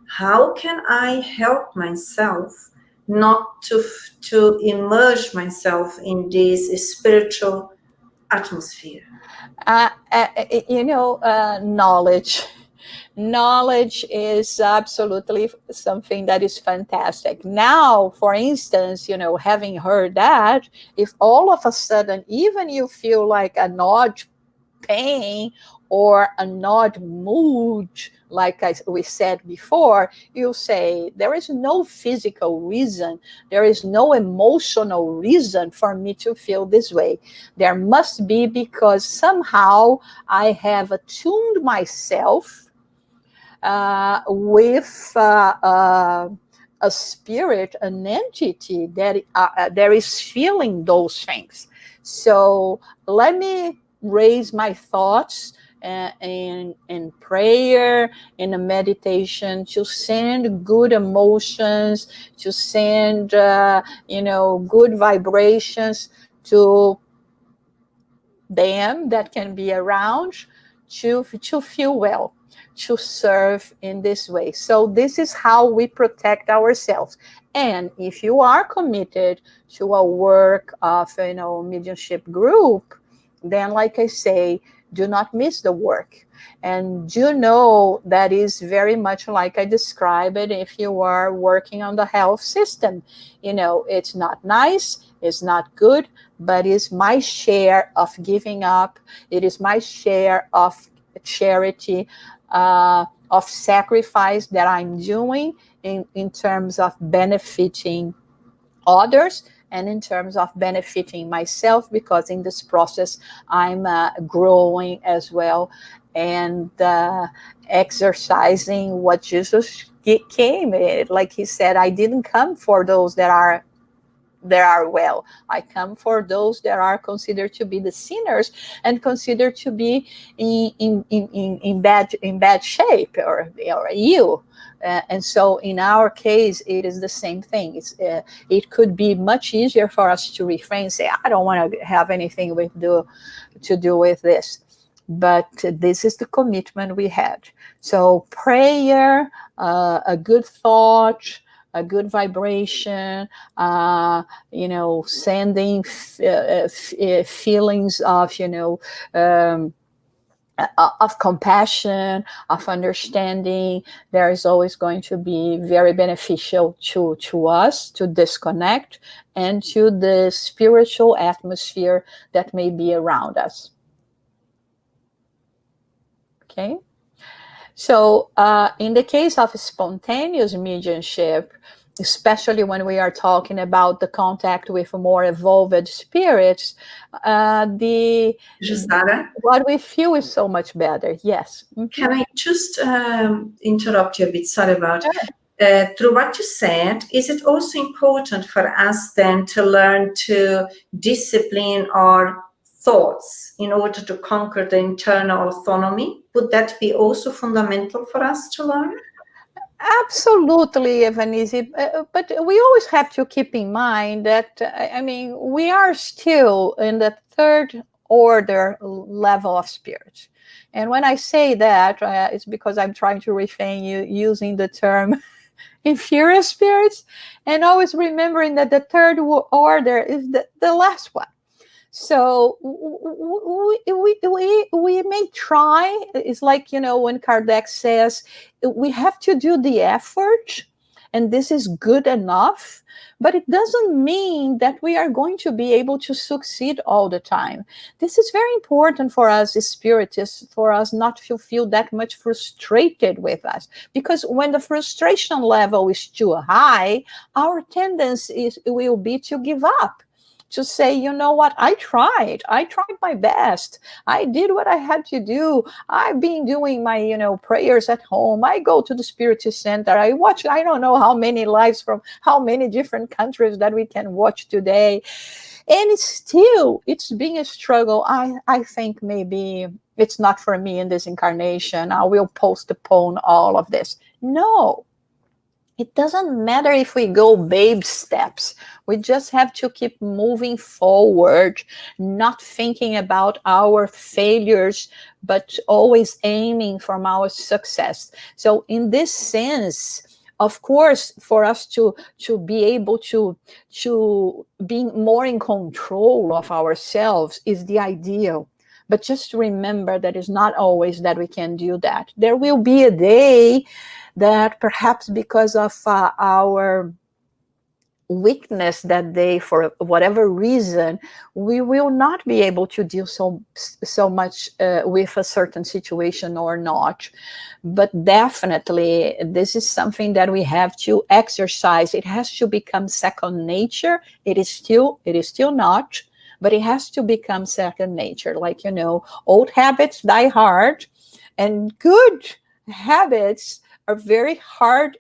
how can I help myself not to immerse myself in this spiritual atmosphere? Knowledge. Knowledge is absolutely something that is fantastic. Now, for instance, having heard that, if all of a sudden, even you feel like an odd pain or an odd mood, like we said before, you say, there is no physical reason, there is no emotional reason for me to feel this way. There must be, because somehow I have attuned myself with a spirit, an entity that is feeling those things. So let me raise my thoughts in prayer, in a meditation, to send good emotions, to send good vibrations to them that can be around, to feel well, to serve in this way. So this is how we protect ourselves. And if you are committed to a work of mediumship group, then, like I say, do not miss the work. And do know that is very much like I describe it if you are working on the health system. It's not nice, it's not good, but it's my share of giving up. It is my share of charity, of sacrifice that I'm doing in terms of benefiting others and in terms of benefiting myself, because in this process I'm growing as well and exercising what Jesus came. Like he said, I didn't come for those that are well. I come for those that are considered to be the sinners and considered to be in bad shape or ill. And so in our case, it is the same thing. It could be much easier for us to refrain, say, I don't want to have anything to do with this. But this is the commitment we had. So prayer, a good thought, a good vibration, sending feelings of compassion, of understanding. There is always going to be very beneficial to us to disconnect and to the spiritual atmosphere that may be around us. Okay? So in the case of spontaneous mediumship, especially when we are talking about the contact with more evolved spirits, Jussara, what we feel is so much better. Yes. Can I just interrupt you a bit? Sorry about. Sure. through what you said, is it also important for us then to learn to discipline our thoughts in order to conquer the internal autonomy? Would that be also fundamental for us to learn? Absolutely, Evanisi. But we always have to keep in mind that, we are still in the third order level of spirit. And when I say that, it's because I'm trying to refrain using the term inferior spirits, and always remembering that the third order is the last one. So we may try. It's like, when Kardec says we have to do the effort, and this is good enough, but it doesn't mean that we are going to be able to succeed all the time. This is very important for us as Spiritists, for us not to feel that much frustrated with us, because when the frustration level is too high, our tendency will be to give up, to say, you know what, I tried my best. I did what I had to do. I've been doing my, prayers at home. I go to the Spiritist Center. I watch, I don't know how many lives from how many different countries that we can watch today. And it's being a struggle. I think maybe it's not for me in this incarnation. I will postpone all of this. No. It doesn't matter if we go babe steps. We just have to keep moving forward, not thinking about our failures, but always aiming for our success. So in this sense, of course, for us to be able to be more in control of ourselves is the ideal. But just remember that it's not always that we can do that. There will be a day that perhaps because of our weakness that day, for whatever reason, we will not be able to deal so much with a certain situation or not. But definitely, this is something that we have to exercise. It has to become second nature. It is still not, but it has to become second nature. Like, old habits die hard, and good habits are very hard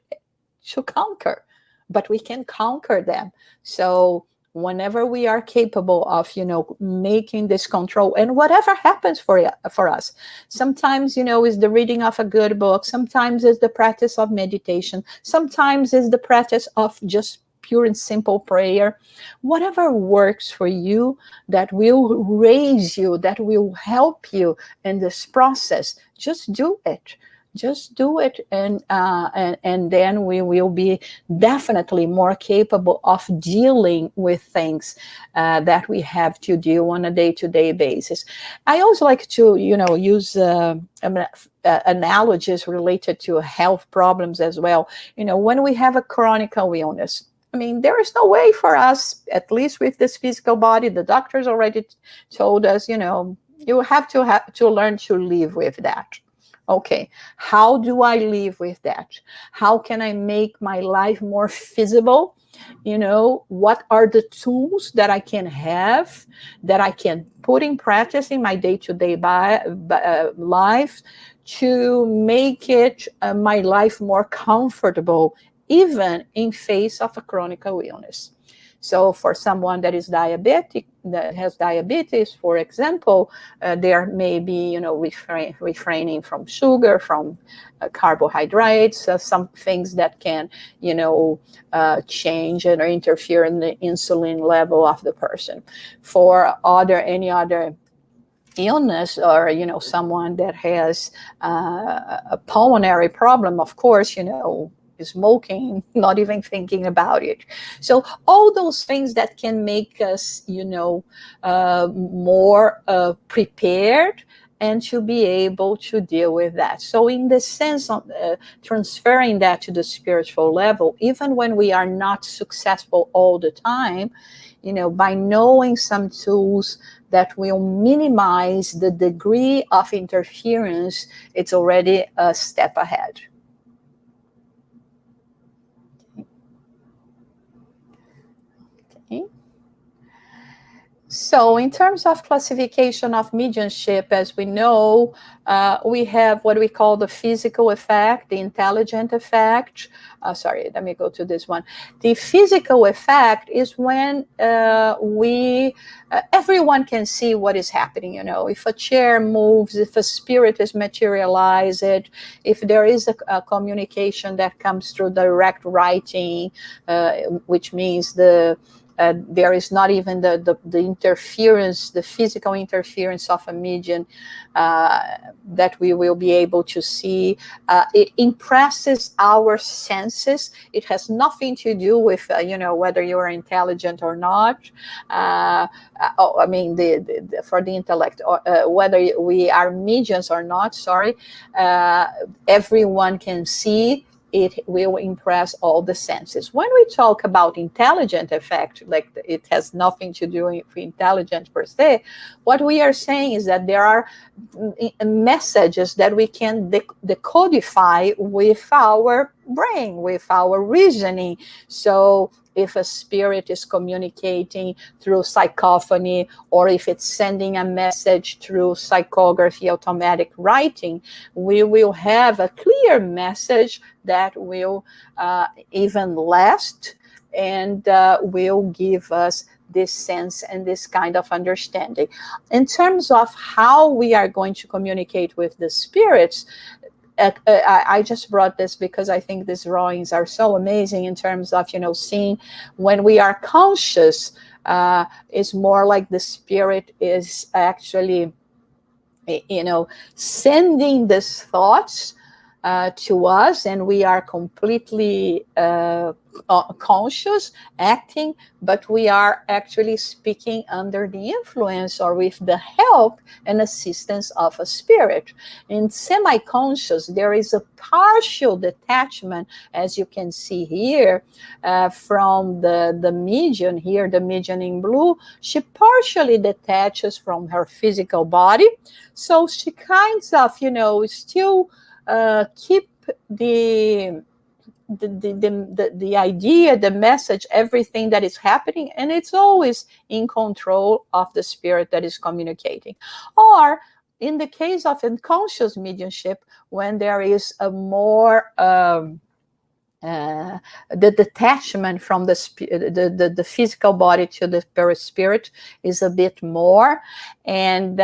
to conquer, but we can conquer them. So whenever we are capable of, making this control, and whatever happens for us, sometimes, is the reading of a good book, sometimes is the practice of meditation, sometimes is the practice of just pure and simple prayer, whatever works for you, that will raise you, that will help you in this process, just do it. Just do it, and then we will be definitely more capable of dealing with things that we have to deal on a day-to-day basis. I also like to, use analogies related to health problems as well. When we have a chronic illness, there is no way for us, at least with this physical body, the doctors already told us, you have to learn to live with that. Okay, how do I live with that? How can I make my life more feasible? What are the tools that I can have, that I can put in practice in my day-to-day life to make it my life more comfortable, even in face of a chronic illness. So for someone that is diabetic, that has diabetes, for example, there may be, refraining from sugar, from carbohydrates, some things that can, change or interfere in the insulin level of the person. For any other illness, or someone that has a pulmonary problem, of course, smoking, not even thinking about it. So all those things that can make us, more prepared and to be able to deal with that. So in the sense of transferring that to the spiritual level, even when we are not successful all the time, by knowing some tools that will minimize the degree of interference, it's already a step ahead. So in terms of classification of mediumship, as we know, we have what we call the physical effect, the intelligent effect. Sorry, let me go to this one. The physical effect is when everyone can see what is happening. If a chair moves, if a spirit is materialized, if there is a communication that comes through direct writing, which means there is not even the interference, the physical interference of a medium that we will be able to see. It impresses our senses. It has nothing to do with, whether you are intelligent or not. I mean, for the intellect, or whether we are mediums or not, sorry, everyone can see. It will impress all the senses. When we talk about intelligent effect, like it has nothing to do with intelligence per se, what we are saying is that there are messages that we can decodify with our brain, with our reasoning. So if a spirit is communicating through psychophony, or if it's sending a message through psychography, automatic writing, we will have a clear message that will even last and will give us this sense and this kind of understanding. In terms of how we are going to communicate with the spirits, I just brought this because I think these drawings are so amazing in terms of, seeing when we are conscious, it's more like the spirit is actually, sending these thoughts to us, and we are completely conscious, acting, but we are actually speaking under the influence or with the help and assistance of a spirit. In semi-conscious, there is a partial detachment, as you can see here, from the medium here, the medium in blue. She partially detaches from her physical body, so she kinds of, still keep the idea, the message, everything that is happening, and it's always in control of the spirit that is communicating. Or in the case of unconscious mediumship, when there is a more the detachment from the physical body to the perispirit is a bit more, and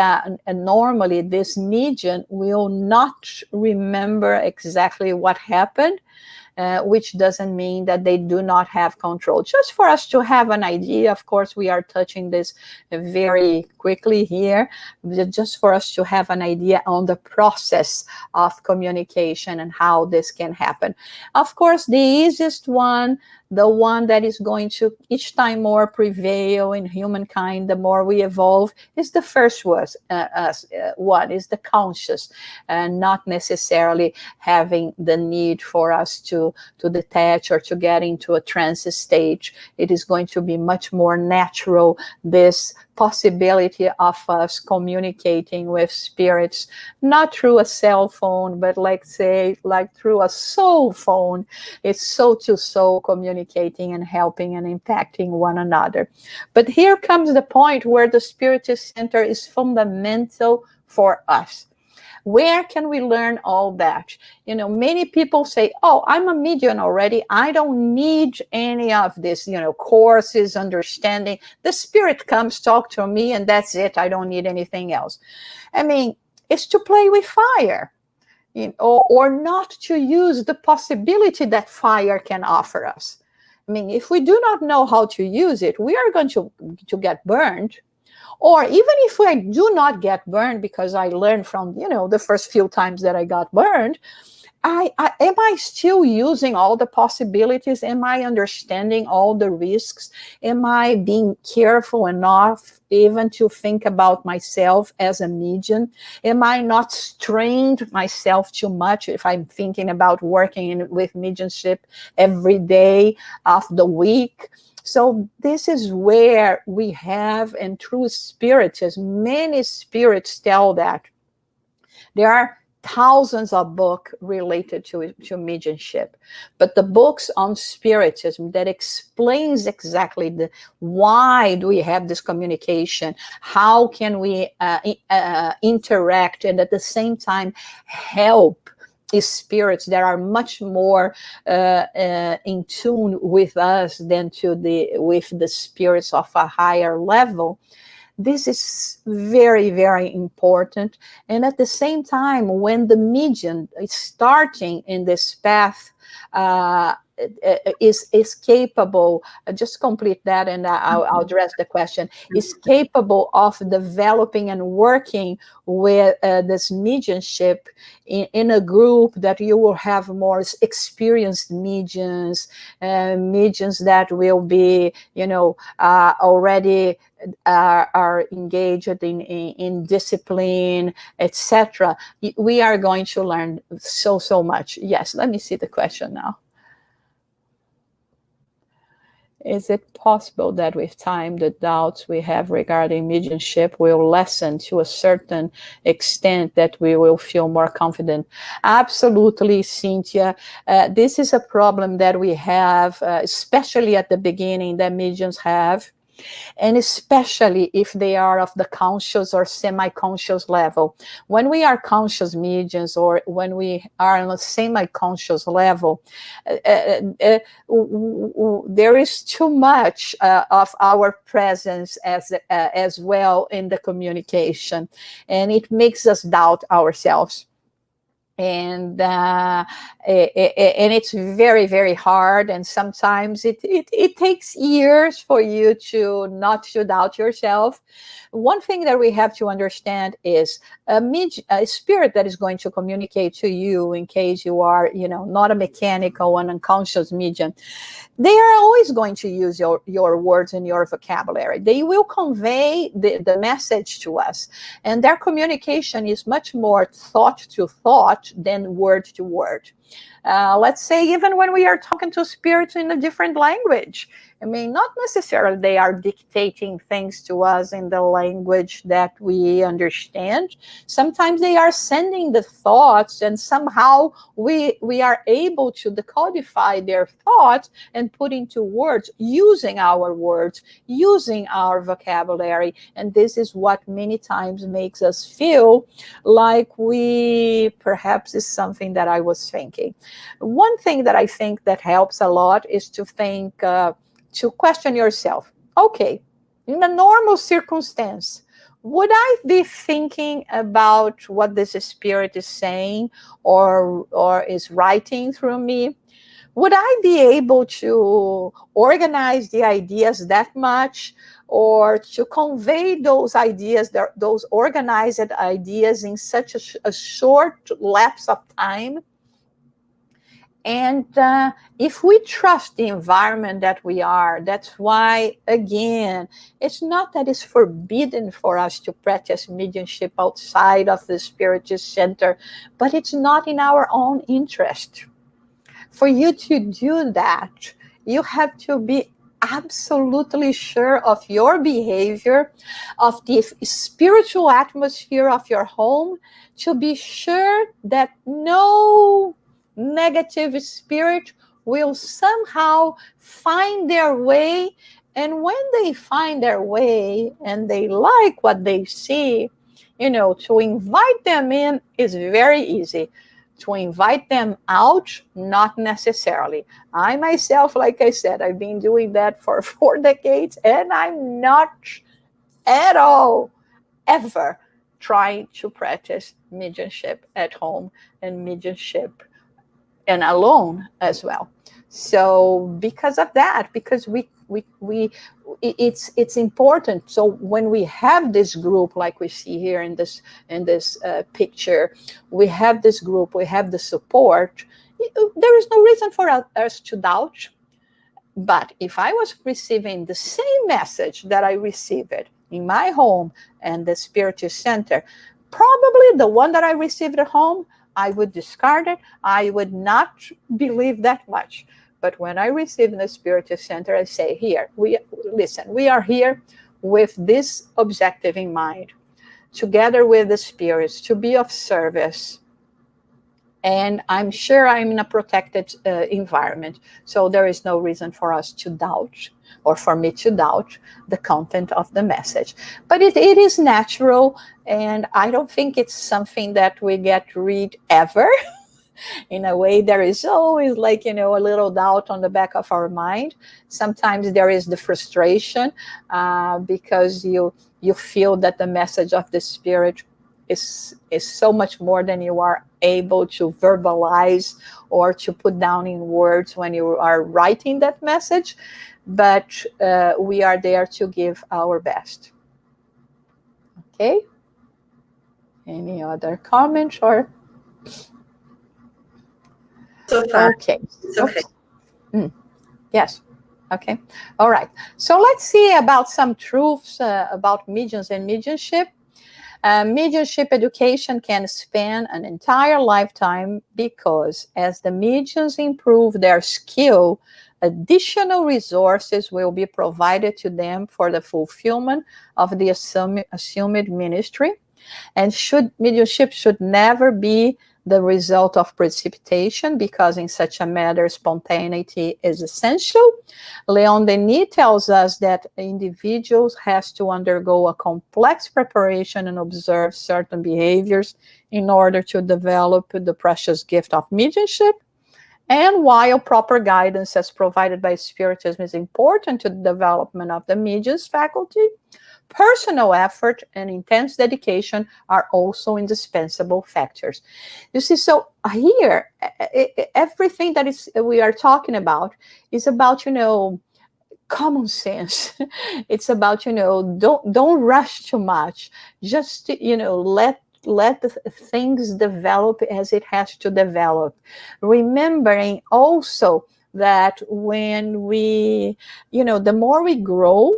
normally this medium will not remember exactly what happened, which doesn't mean that they do not have control. Just for us to have an idea, of course, we are touching this very quickly here, just for us to have an idea on the process of communication and how this can happen. Of course, the easiest one, the one that is going to each time more prevail in humankind, the more we evolve, is the first one, is the conscious, not necessarily having the need for us to detach or to get into a trance stage. It is going to be much more natural, this possibility of us communicating with spirits, not through a cell phone, but like through a soul phone. It's soul to soul communicating and helping and impacting one another. But here comes the point where the Spiritist Center is fundamental for us. Where can we learn all that? Many people say, oh, I'm a medium already. I don't need any of this, courses, understanding. The spirit comes, talk to me, and that's it. I don't need anything else. I mean, it's to play with fire, or not to use the possibility that fire can offer us. I mean, if we do not know how to use it, we are going to get burned. Or even if I do not get burned, because I learned from, the first few times that I got burned, am I still using all the possibilities? Am I understanding all the risks? Am I being careful enough even to think about myself as a medium? Am I not strained myself too much if I'm thinking about working with mediumship every day of the week? So this is where we have, and through Spiritism, many spirits tell that there are thousands of books related to mediumship, but the books on Spiritism that explains exactly why do we have this communication, how can we interact, and at the same time help spirits that are much more in tune with us than with the spirits of a higher level. This is very, very important. And at the same time, when the medium is starting in this path, is capable, just complete that and I'll address the question, is capable of developing and working with this mediumship in a group that you will have more experienced mediums, mediums that will be, already are engaged in discipline, etc. We are going to learn so much. Yes, let me see the question now. Is it possible that with time the doubts we have regarding mediumship will lessen to a certain extent that we will feel more confident? Absolutely, Cynthia. This is a problem that we have, especially at the beginning, that mediums have. And especially if they are of the conscious or semi-conscious level. When we are conscious mediums, or when we are on a semi-conscious level, there is too much of our presence as well in the communication, and it makes us doubt ourselves. And it's very, very hard, and sometimes it takes years for you to not to doubt yourself. One thing that we have to understand is a spirit that is going to communicate to you, in case you are, not a mechanical and unconscious medium, they are always going to use your words and your vocabulary. They will convey the message to us, and their communication is much more thought to thought than word to word. Let's say even when we are talking to spirits in a different language, not necessarily they are dictating things to us in the language that we understand. Sometimes they are sending the thoughts, and somehow we are able to decodify their thoughts and put into words, using our words, using our vocabulary. And this is what many times makes us feel like perhaps is something that I was thinking. One thing that I think that helps a lot is to think, to question yourself. Okay, in a normal circumstance, would I be thinking about what this spirit is saying or is writing through me? Would I be able to organize the ideas that much, or to convey those ideas, those organized ideas, in such a short lapse of time? And if we trust the environment that we are, that's why, again, it's not that it's forbidden for us to practice mediumship outside of the Spiritist Center, but it's not in our own interest. For you to do that, you have to be absolutely sure of your behavior, of the spiritual atmosphere of your home, to be sure that no negative spirit will somehow find their way. And when they find their way and they like what they see, to invite them in is very easy. To invite them out, not necessarily. I myself, like I said, I've been doing that for 4 decades, and I'm not at all ever trying to practice mediumship at home and mediumship and alone as well. So because of that, because it's important. So when we have this group, like we see here in this picture, we have this group, we have the support. There is no reason for us to doubt. But if I was receiving the same message that I received in my home and the Spiritist Center, probably the one that I received at home, I would discard it. I would not believe that much. But when I receive in the Spiritist Center, I say, here, we are here with this objective in mind, together with the spirits, to be of service. And I'm sure I'm in a protected environment. So there is no reason for us to doubt, or for me to doubt, the content of the message. But it is natural, and I don't think it's something that we get rid ever. In a way, there is always, like, a little doubt on the back of our mind. Sometimes there is the frustration, because you feel that the message of the Spirit is so much more than you are able to verbalize or to put down in words when you are writing that message. But we are there to give our best. Okay? Any other comments or? So far, Okay. it's okay. Yes. Okay. All right. So let's see about some truths about mediums and mediumship. Mediumship education can span an entire lifetime because as the mediums improve their skill, additional resources will be provided to them for the fulfillment of the assumed ministry. And mediumship should never be the result of precipitation, because in such a matter, spontaneity is essential. Leon Denis tells us that individuals has to undergo a complex preparation and observe certain behaviors in order to develop the precious gift of mediumship. And while proper guidance as provided by Spiritism is important to the development of the medium's faculty, personal effort and intense dedication are also indispensable factors. You see, so here, everything that we are talking about is about, common sense. It's about, don't rush too much. Just, let the things develop as it has to develop. Remembering also that when we, the more we grow,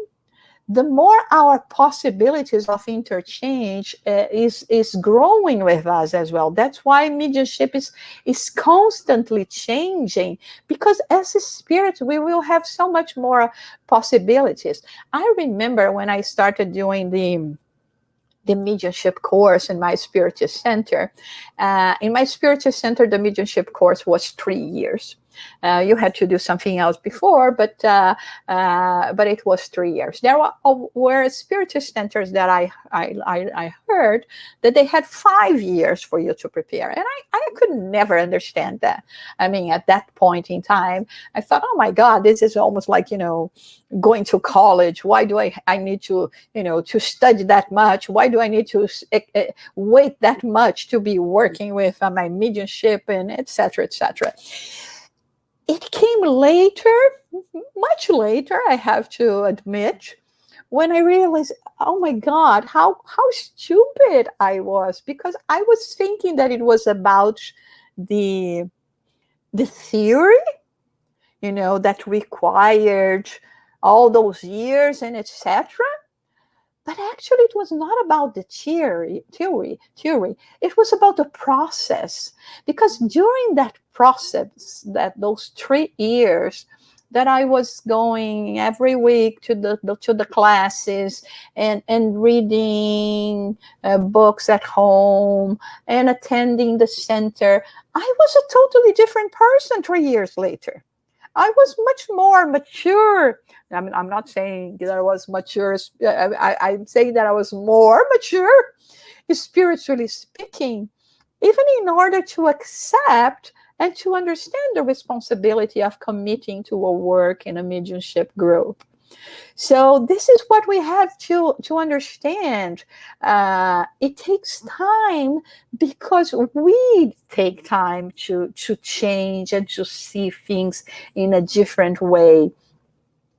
the more our possibilities of interchange is growing with us as well. That's why mediumship is constantly changing, because as a spirit, we will have so much more possibilities. I remember when I started doing the mediumship course in my Spiritist Center. In my Spiritist Center, the mediumship course was 3 years. You had to do something else before, but it was 3 years. There were Spiritist centers that I heard that they had 5 years for you to prepare, and I could never understand that. I mean, at that point in time, I thought, oh my God, this is almost like, going to college. Why do I need to, to study that much? Why do I need to wait that much to be working with my mediumship, and etc., etc.? It came later, much later, I have to admit, when I realized, oh my God, how stupid I was, because I was thinking that it was about the theory, that required all those years and etc. But actually, it was not about the theory. It was about the process. Because during that process, those 3 years that I was going every week to the classes and reading books at home and attending the center, I was a totally different person 3 years later. I was much more mature. I'm not saying that I was mature. I'm saying that I was more mature, spiritually speaking, even in order to accept and to understand the responsibility of committing to a work in a mediumship group. So this is what we have to understand. It takes time, because we take time to change and to see things in a different way.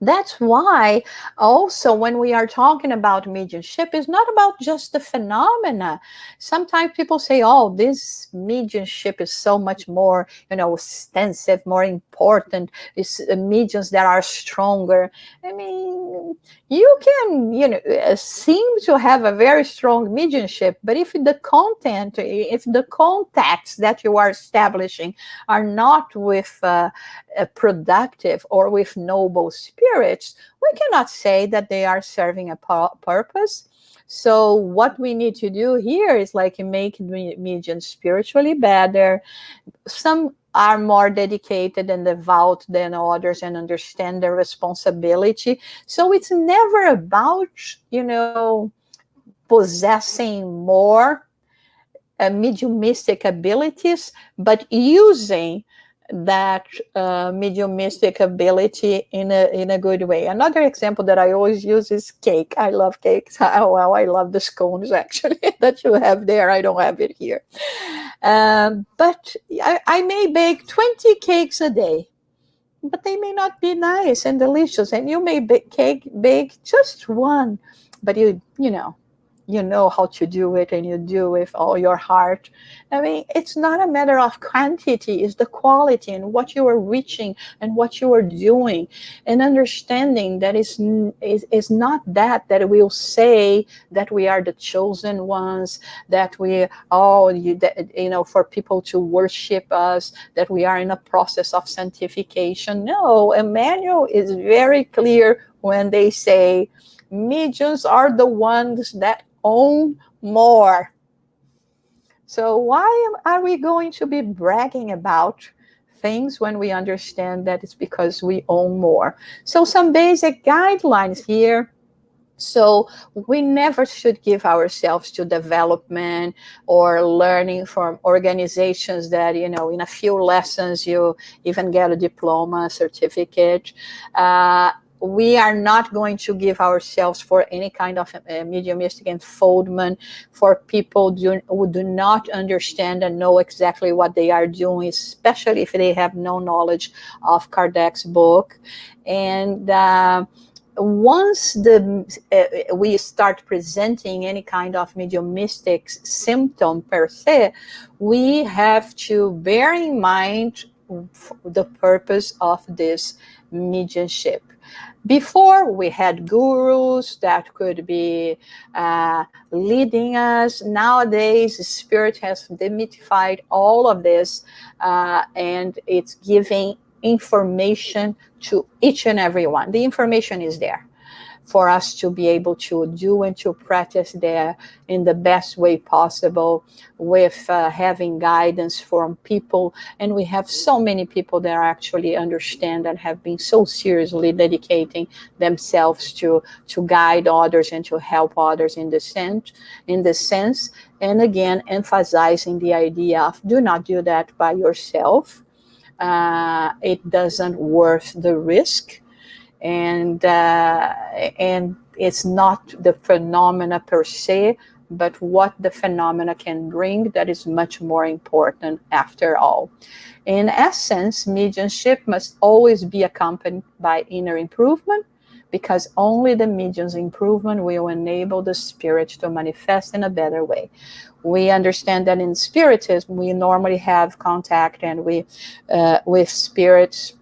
That's why also when we are talking about mediumship, it's not about just the phenomena. Sometimes people say, oh, this mediumship is so much more, extensive, more important. It's mediums that are stronger. I mean, you can, seem to have a very strong mediumship, but if the content, if the contacts that you are establishing are not with productive or with noble spirits, we cannot say that they are serving a purpose. So what we need to do here is like make mediums spiritually better. Some are more dedicated and devout than others and understand their responsibility. So it's never about, possessing more mediumistic abilities, but using that mediumistic ability in a good way. Another example that I always use is cake. I love cakes. Well, I love the scones actually that you have there. I don't have it here. But I may bake 20 cakes a day, but they may not be nice and delicious. And you may bake just one, but you know how to do it, and you do it with all your heart. I mean, it's not a matter of quantity, it's the quality and what you are reaching and what you are doing, and understanding that is not that will say that we are the chosen ones, that we for people to worship us, that we are in a process of sanctification. No, Emmanuel is very clear when they say mediums are the ones that own more. So why are we going to be bragging about things when we understand that it's because we own more? So some basic guidelines here. So we never should give ourselves to development or learning from organizations that, in a few lessons you even get a diploma, certificate. We are not going to give ourselves for any kind of mediumistic unfoldment for people who do not understand and know exactly what they are doing, especially if they have no knowledge of Kardec's book. And once we start presenting any kind of mediumistic symptom per se, we have to bear in mind the purpose of this mediumship. Before, we had gurus that could be leading us. Nowadays, Spirit has demystified all of this, and it's giving information to each and every one. The information is there for us to be able to do and to practice there in the best way possible, with having guidance from people. And we have so many people that actually understand and have been so seriously dedicating themselves to guide others and to help others in this sense. And again, emphasizing the idea of do not do that by yourself. It doesn't worth the risk. And it's not the phenomena per se, but what the phenomena can bring that is much more important after all. In essence, mediumship must always be accompanied by inner improvement, because only the medium's improvement will enable the spirit to manifest in a better way. We understand that in Spiritism, we normally have contact and with spirits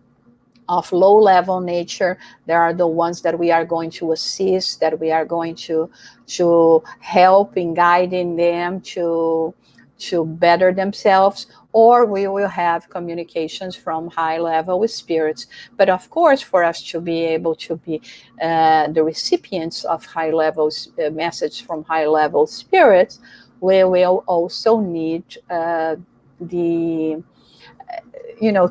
of low-level nature. There are the ones that we are going to assist, that we are going to help in guiding them to better themselves, or we will have communications from high level with spirits. But of course, for us to be able to be the recipients of high levels message from high level spirits, we will also need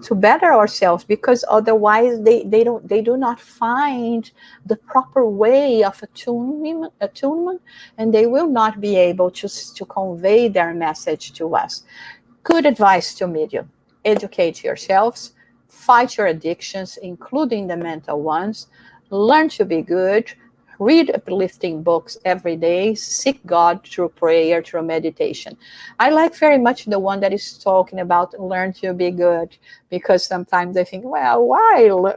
to better ourselves, because otherwise they do not find the proper way of attunement, and they will not be able to convey their message to us. Good advice to medium: educate yourselves, fight your addictions, including the mental ones, learn to be good, read uplifting books every day, seek God through prayer, through meditation. I like very much the one that is talking about learn to be good, because sometimes I think, well,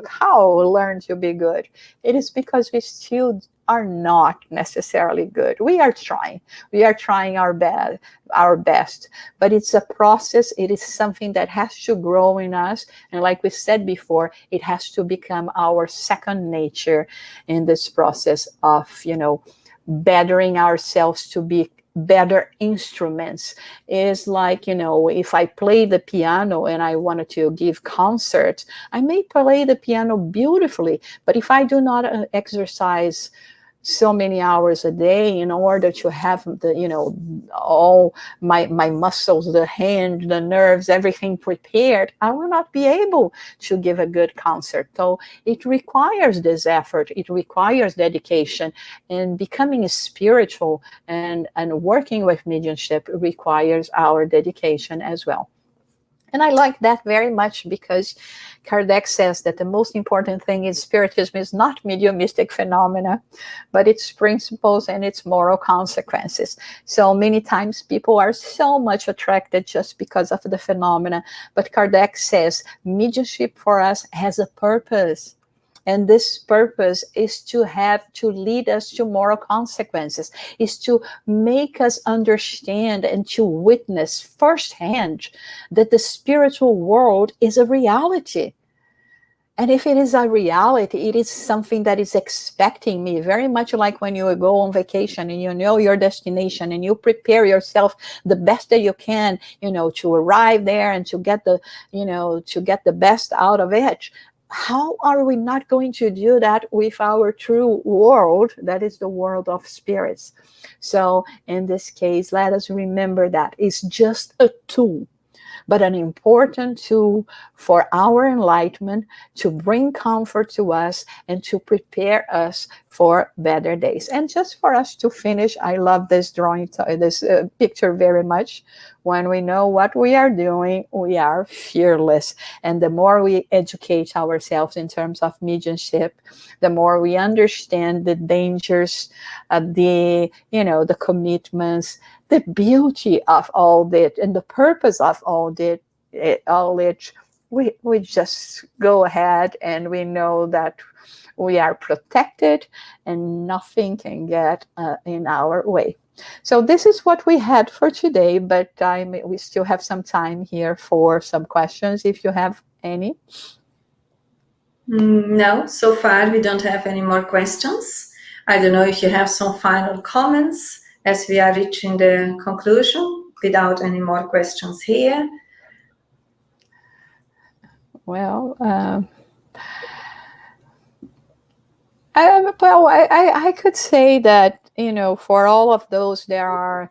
how learn to be good? It is because we still are not necessarily good. We are trying our best, but it's a process. It is something that has to grow in us, and like we said before, it has to become our second nature in this process of bettering ourselves to be better instruments. Is like, if I play the piano and I wanted to give concerts, I may play the piano beautifully, but if I do not exercise so many hours a day in order to have the, all my muscles, the hand, the nerves, everything prepared, I will not be able to give a good concert. So it requires this effort, it requires dedication, and becoming spiritual and working with mediumship requires our dedication as well. And I like that very much, because Kardec says that the most important thing in Spiritism is not mediumistic phenomena, but its principles and its moral consequences. So many times people are so much attracted just because of the phenomena. But Kardec says mediumship for us has a purpose. And this purpose is to lead us to moral consequences, is to make us understand and to witness firsthand that the spiritual world is a reality. And if it is a reality, it is something that is expecting me, very much like when you go on vacation and you know your destination and you prepare yourself the best that you can, to arrive there and to get the best out of it. How are we not going to do that with our true world, that is the world of spirits? So in this case, let us remember that it's just a tool, but an important tool for our enlightenment, to bring comfort to us and to prepare us for better days. And just for us to finish, I love this drawing, this picture very much. When we know what we are doing, we are fearless. And the more we educate ourselves in terms of mediumship, the more we understand the dangers, the commitments, the beauty of all that, and the purpose of all that, we just go ahead and we know that we are protected and nothing can get in our way. So this is what we had for today, but we still have some time here for some questions, if you have any. No, so far we don't have any more questions. I don't know if you have some final comments as we are reaching the conclusion without any more questions here. Well, I could say that, for all of those that are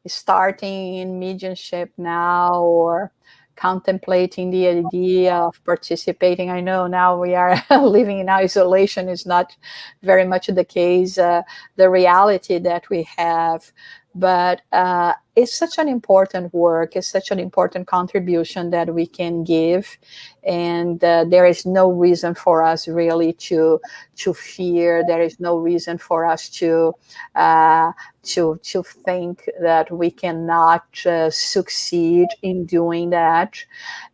starting in mediumship now or contemplating the idea of participating, I know now we are living in isolation is not very much the case, the reality that we have. But it's such an important work, it's such an important contribution that we can give, and there is no reason for us really to fear. There is no reason for us to think that we cannot succeed in doing that.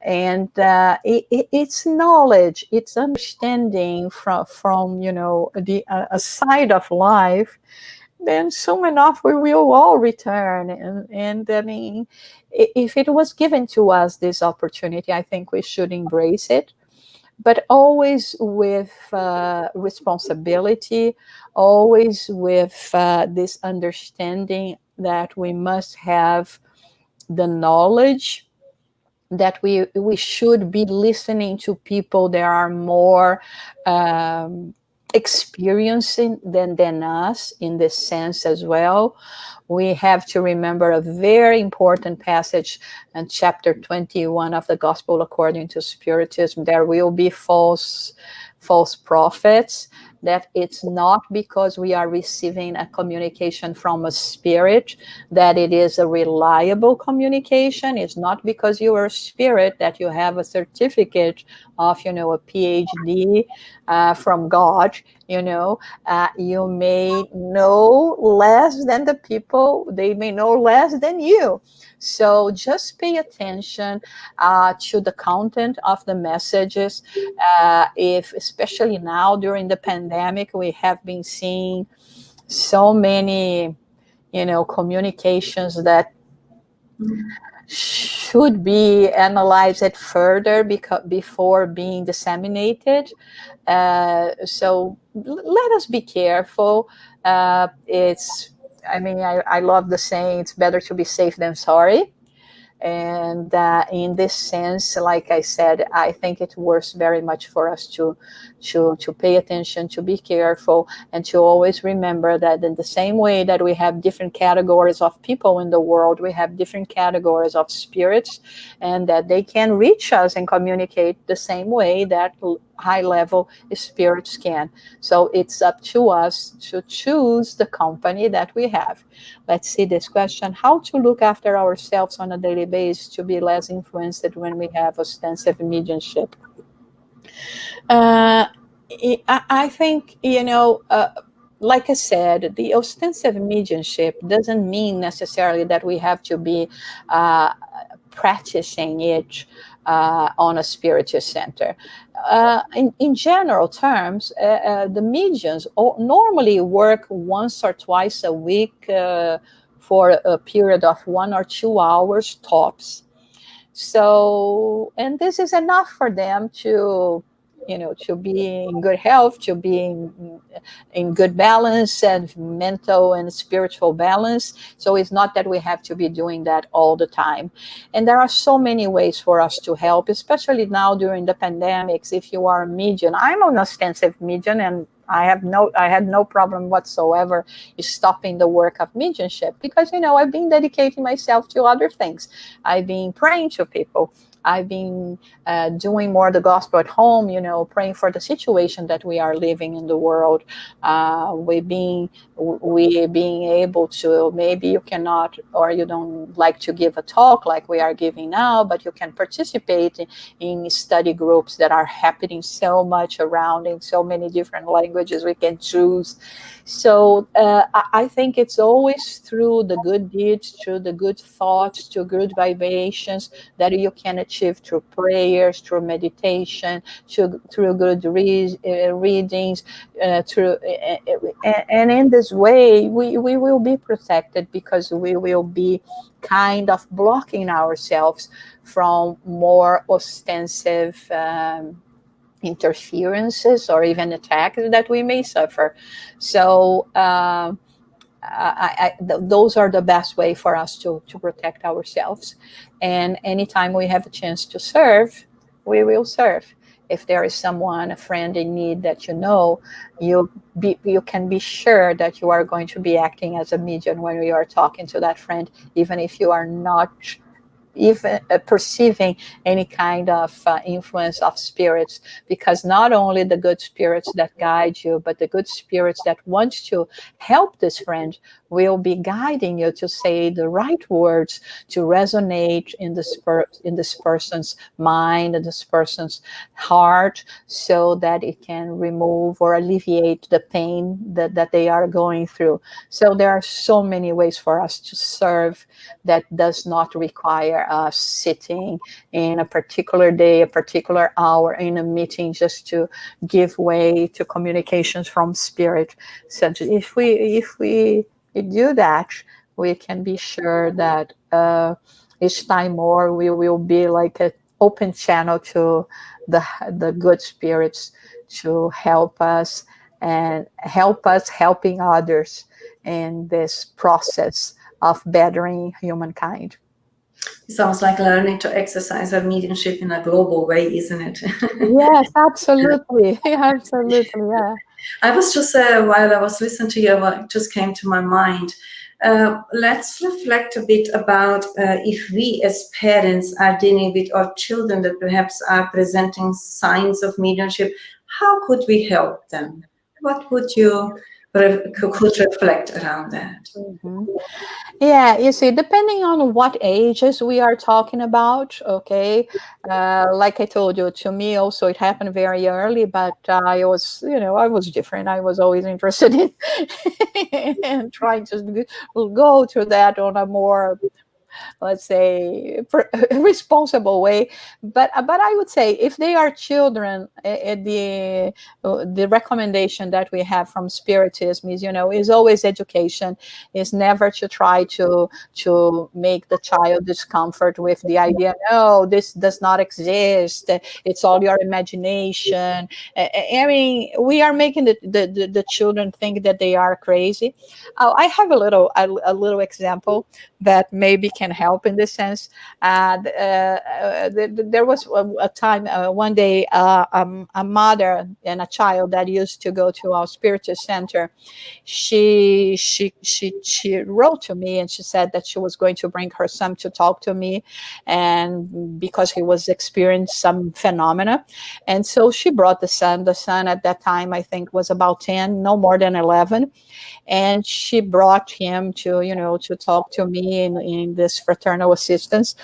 And it's knowledge, it's understanding from a side of life. Then soon enough we will all return, and I mean, if it was given to us, this opportunity, I think we should embrace it, but always with responsibility, always with this understanding that we must have the knowledge, that we should be listening to people that are more experiencing than us in this sense as well. We have to remember a very important passage in chapter 21 of the Gospel according to Spiritism. There will be false prophets, that it's not because we are receiving a communication from a spirit that it is a reliable communication. It's not because you are a spirit that you have a certificate of, a PhD from God. You may know less than the people, they may know less than you. So just pay attention to the content of the messages. If, especially now during the pandemic, we have been seeing so many, communications that should be analyzed further before being disseminated. So let us be careful. I love the saying, it's better to be safe than sorry. And in this sense, like I said, I think it works very much for us to pay attention, to be careful, and to always remember that in the same way that we have different categories of people in the world, we have different categories of spirits, and that they can reach us and communicate the same way that high level spirits can. So it's up to us to choose the company that we have. Let's see this question: how to look after ourselves on a daily basis to be less influenced when we have ostensive mediumship? uh, I think, like I said, the ostensive mediumship doesn't mean necessarily that we have to be practicing it on a spiritist center. In general terms, the mediums normally work once or twice a week for a period of 1 or 2 hours tops. So, and this is enough for them to, to be in good health, to be in good balance and mental and spiritual balance. So it's not that we have to be doing that all the time. And there are so many ways for us to help, especially now during the pandemics. If you are a medium, I'm an ostensive medium, and I had no problem whatsoever stopping the work of mediumship, because I've been dedicating myself to other things. I've been praying to people. I've been doing more the gospel at home, praying for the situation that we are living in the world. We being able to, maybe you cannot, or you don't like to give a talk like we are giving now, but you can participate in study groups that are happening so much around in so many different languages we can choose. So I think it's always through the good deeds, through the good thoughts, through good vibrations that you can achieve, through prayers, through meditation, through good readings, and in this way we will be protected, because we will be kind of blocking ourselves from more ostensive interferences or even attacks that we may suffer. So those are the best way for us to protect ourselves. And anytime we have a chance to serve, we will serve. If there is someone, a friend in need that you can be sure that you are going to be acting as a medium when you are talking to that friend, even if you are not even perceiving any kind of influence of spirits, because not only the good spirits that guide you, but the good spirits that want to help this friend will be guiding you to say the right words to resonate in this person's mind and this person's heart, so that it can remove or alleviate the pain that they are going through. So there are so many ways for us to serve that does not require us sitting in a particular day, a particular hour in a meeting just to give way to communications from spirit. So if we do that, we can be sure that each time more we will be like an open channel to the good spirits to help us, and help us helping others in this process of bettering humankind. It sounds like learning to exercise our mediumship in a global way, isn't it? Yes, absolutely. Absolutely, yeah. I was just, while I was listening to you, what just came to my mind. Let's reflect a bit about if we as parents are dealing with our children that perhaps are presenting signs of mediumship, how could we help them? What would you could reflect around that? Mm-hmm. Yeah, you see, depending on what ages we are talking about, okay, like I told you, to me also it happened very early, but I was different. I was always interested in, in trying to go through that on a more, let's say, responsible way. But I would say if they are children, the recommendation that we have from Spiritism is always education. Is never to try to make the child discomfort with the idea, no, this does not exist, it's all your imagination. I mean, we are making the children think that they are crazy. I have a little example. that maybe can help in this sense. There was a time, one day, a mother and a child that used to go to our Spiritist center. She wrote to me, and she said that she was going to bring her son to talk to me, and because he was experiencing some phenomena. And so she brought the son. The son at that time, I think, was about 10, no more than 11. And she brought him to, to talk to me in this fraternal assistance.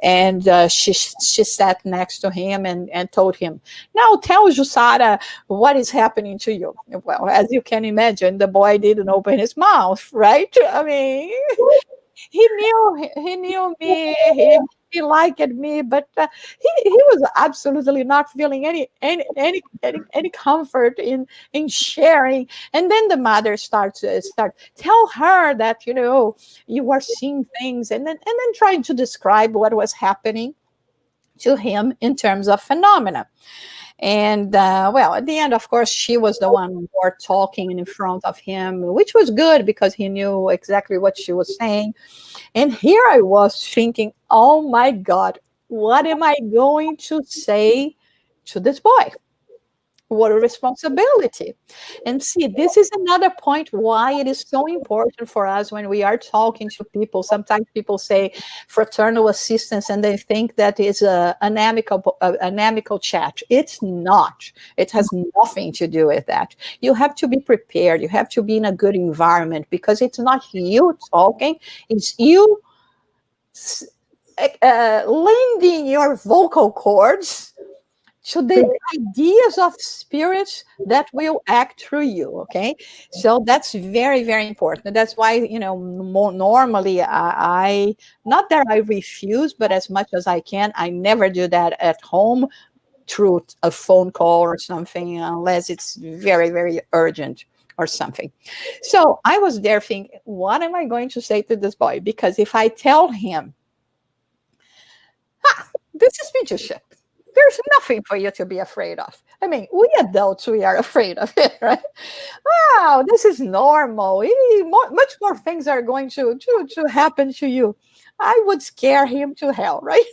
And she sat next to him and told him, now tell Jussara what is happening to you. Well, as you can imagine, the boy didn't open his mouth, right? I mean, he knew me. He liked me, but he was absolutely not feeling any comfort in sharing. And then the mother starts tell her that you are seeing things, and then trying to describe what was happening to him in terms of phenomena. And well, at the end, of course, she was the one more talking in front of him, which was good because he knew exactly what she was saying. And here I was thinking, oh my God, what am I going to say to this boy? What a responsibility. And see, this is another point why it is so important for us when we are talking to people. Sometimes people say fraternal assistance and they think that is an amicable chat. It's not. It has nothing to do with that. You have to be prepared. You have to be in a good environment, because it's not you talking, it's you lending your vocal cords to the ideas of spirits that will act through you. Okay, so that's very, very important. That's why more normally I not that I refuse, but as much as I can, I never do that at home through a phone call or something, unless it's very, very urgent or something. So I was there thinking, what am I going to say to this boy? Because if I tell him, this is mediumship, there's nothing for you to be afraid of. I mean, we adults, we are afraid of it, right? Wow, this is normal. Much more things are going to happen to you. I would scare him to hell, right?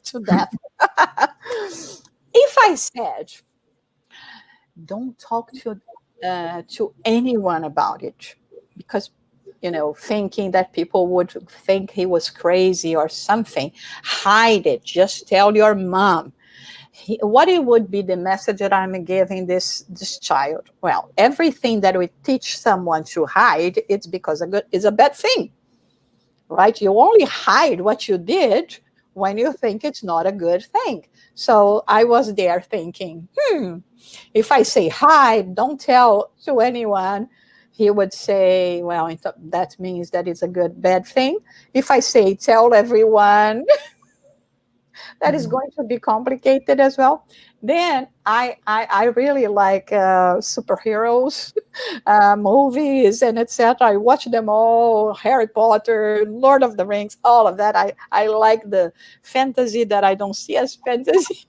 To death. If I said, don't talk to anyone about it, because thinking that people would think he was crazy or something, hide it. Just tell your mom. What it would be the message that I'm giving this child? Well, everything that we teach someone to hide, it's because it's a bad thing, right? You only hide what you did when you think it's not a good thing. So I was there thinking, if I say hide, don't tell to anyone, he would say, well, that means that it's a bad thing. If I say tell everyone, that is going to be complicated as well. Then I really like superheroes movies and etc. I watch them all, Harry Potter, Lord of the Rings, all of that. I like the fantasy that I don't see as fantasy.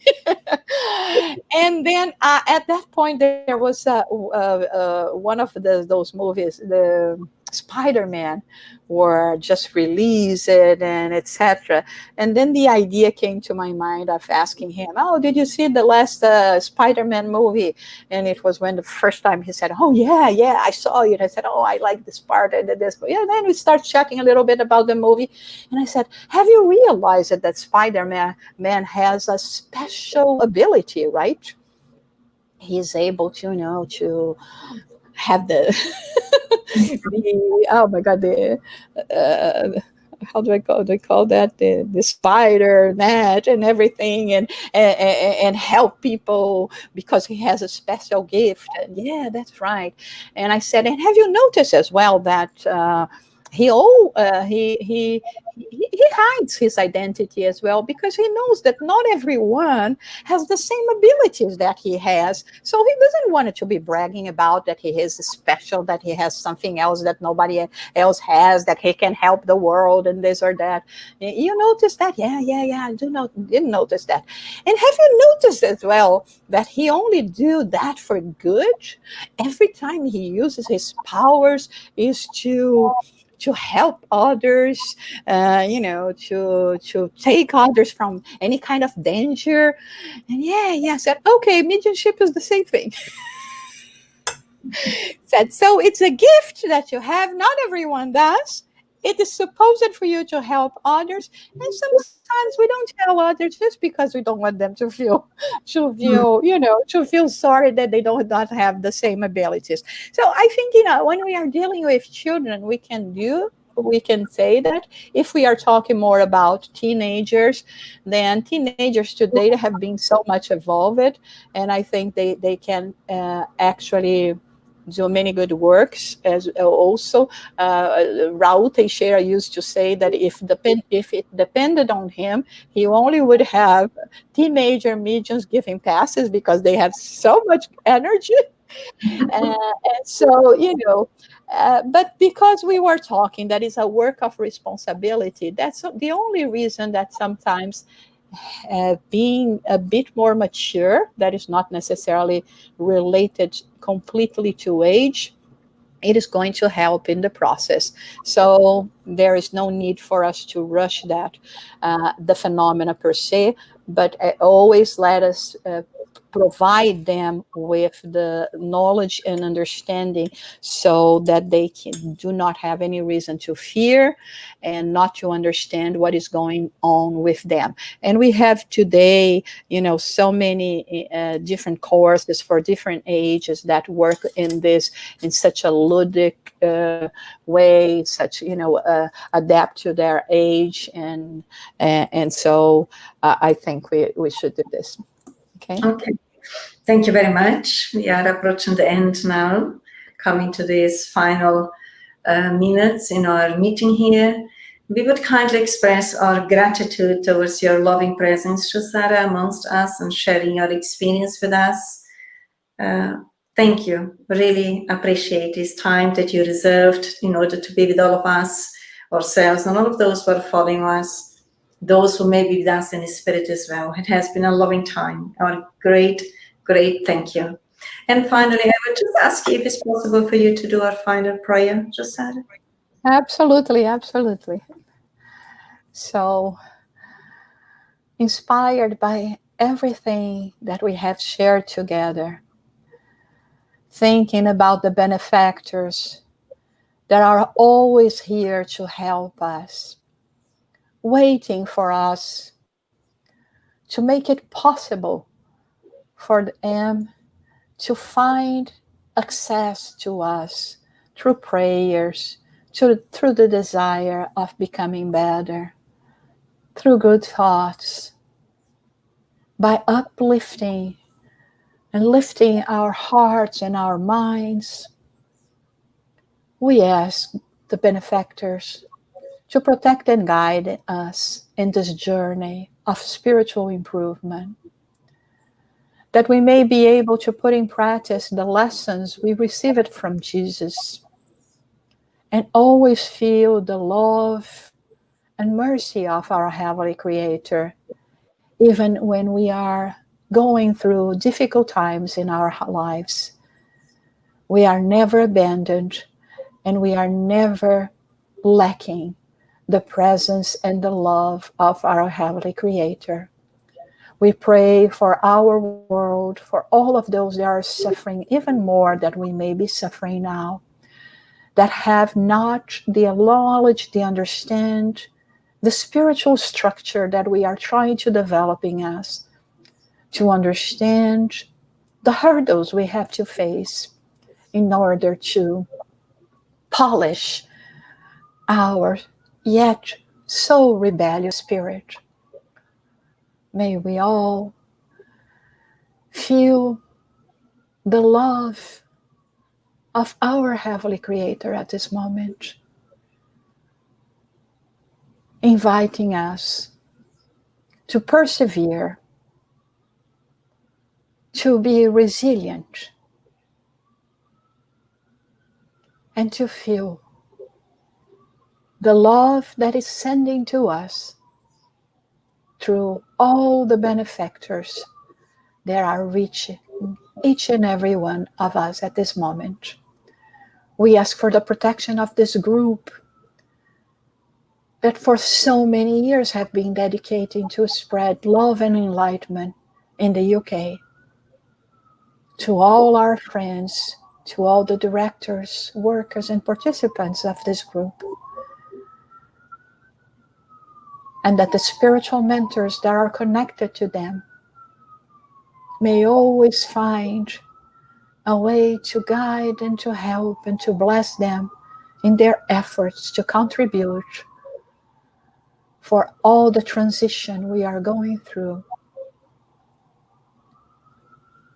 And then at that point, there was one of those movies, the Spider-Man, were just released and etc. And then the idea came to my mind of asking him, oh, did you see the last Spider-Man movie? And it was when the first time he said, oh, yeah, I saw it. I said, oh, I like this part. I did this. But yeah, then we start chatting a little bit about the movie. And I said, have you realized that Spider-Man man has a special ability, right? He's able to, to have the, oh my God, the, how do I call that, the spider net and everything, and help people because he has a special gift. And yeah, that's right. And I said, and have you noticed as well that he hides his identity as well, because he knows that not everyone has the same abilities that he has. So he doesn't want it to be bragging about that he is special, that he has something else that nobody else has, that he can help the world and this or that. You notice that? Yeah. I didn't notice that. And have you noticed as well that he only do that for good? Every time he uses his powers is to to help others, to take others from any kind of danger. And I said, okay, mediumship is the same thing. Said, so it's a gift that you have. Not everyone does. It is supposed for you to help others, and sometimes we don't tell others just because we don't want them to feel sorry that they don't not have the same abilities. So I think when we are dealing with children, we can say that. If we are talking more about teenagers, then teenagers today have been so much evolved, and I think they can actually do many good works. As also Raul Teixeira used to say that if it depended on him, he only would have teenager mediums giving passes because they have so much energy. And so, but because we were talking, that is a work of responsibility. That's the only reason that sometimes being a bit more mature, that is not necessarily related completely to age, it is going to help in the process. So there is no need for us to rush that, the phenomena per se, but always let us provide them with the knowledge and understanding so that they do not have any reason to fear and not to understand what is going on with them. And we have today, so many different courses for different ages that work in such a ludic way, such adapt to their age, and so I think we should do this. Okay. Thank you very much. We are approaching the end now, coming to these final minutes in our meeting here. We would kindly express our gratitude towards your loving presence, Jussara, amongst us and sharing your experience with us. Thank you. Really appreciate this time that you reserved in order to be with all of us, ourselves, and all of those who are following us, those who may be with us in the spirit as well. It has been a loving time. Our great thank you. And finally, I would just ask you if it's possible for you to do our final prayer, Jussara. Absolutely. So, inspired by everything that we have shared together, thinking about the benefactors that are always here to help us, waiting for us to make it possible for them to find access to us through prayers, through the desire of becoming better, through good thoughts, by uplifting and lifting our hearts and our minds. We ask the benefactors to protect and guide us in this journey of spiritual improvement, that we may be able to put in practice the lessons we received from Jesus and always feel the love and mercy of our Heavenly Creator, even when we are going through difficult times in our lives. We are never abandoned, and we are never lacking the presence and the love of our Heavenly Creator. We pray for our world, for all of those that are suffering even more than we may be suffering now, that have not the knowledge, the understand, the spiritual structure that we are trying to develop in us, to understand the hurdles we have to face in order to polish our yet so rebellious spirit. May we all feel the love of our Heavenly Creator at this moment, inviting us to persevere, to be resilient, and to feel the love that is sending to us through all the benefactors that are reaching each and every one of us at this moment. We ask for the protection of this group that for so many years have been dedicating to spread love and enlightenment in the UK, to all our friends, to all the directors, workers, and participants of this group, and that the spiritual mentors that are connected to them may always find a way to guide and to help and to bless them in their efforts to contribute for all the transition we are going through.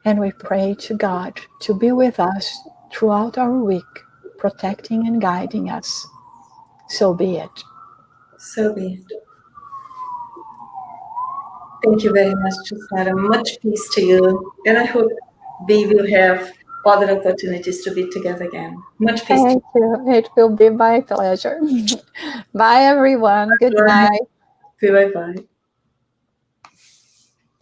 And we pray to God to be with us throughout our week, protecting and guiding us. So be it. So be it. Thank you very much, Jussara. Much peace to you. And I hope we will have other opportunities to be together again. Much peace. Thank you. It will be my pleasure. Bye, everyone. Good night. Bye-bye.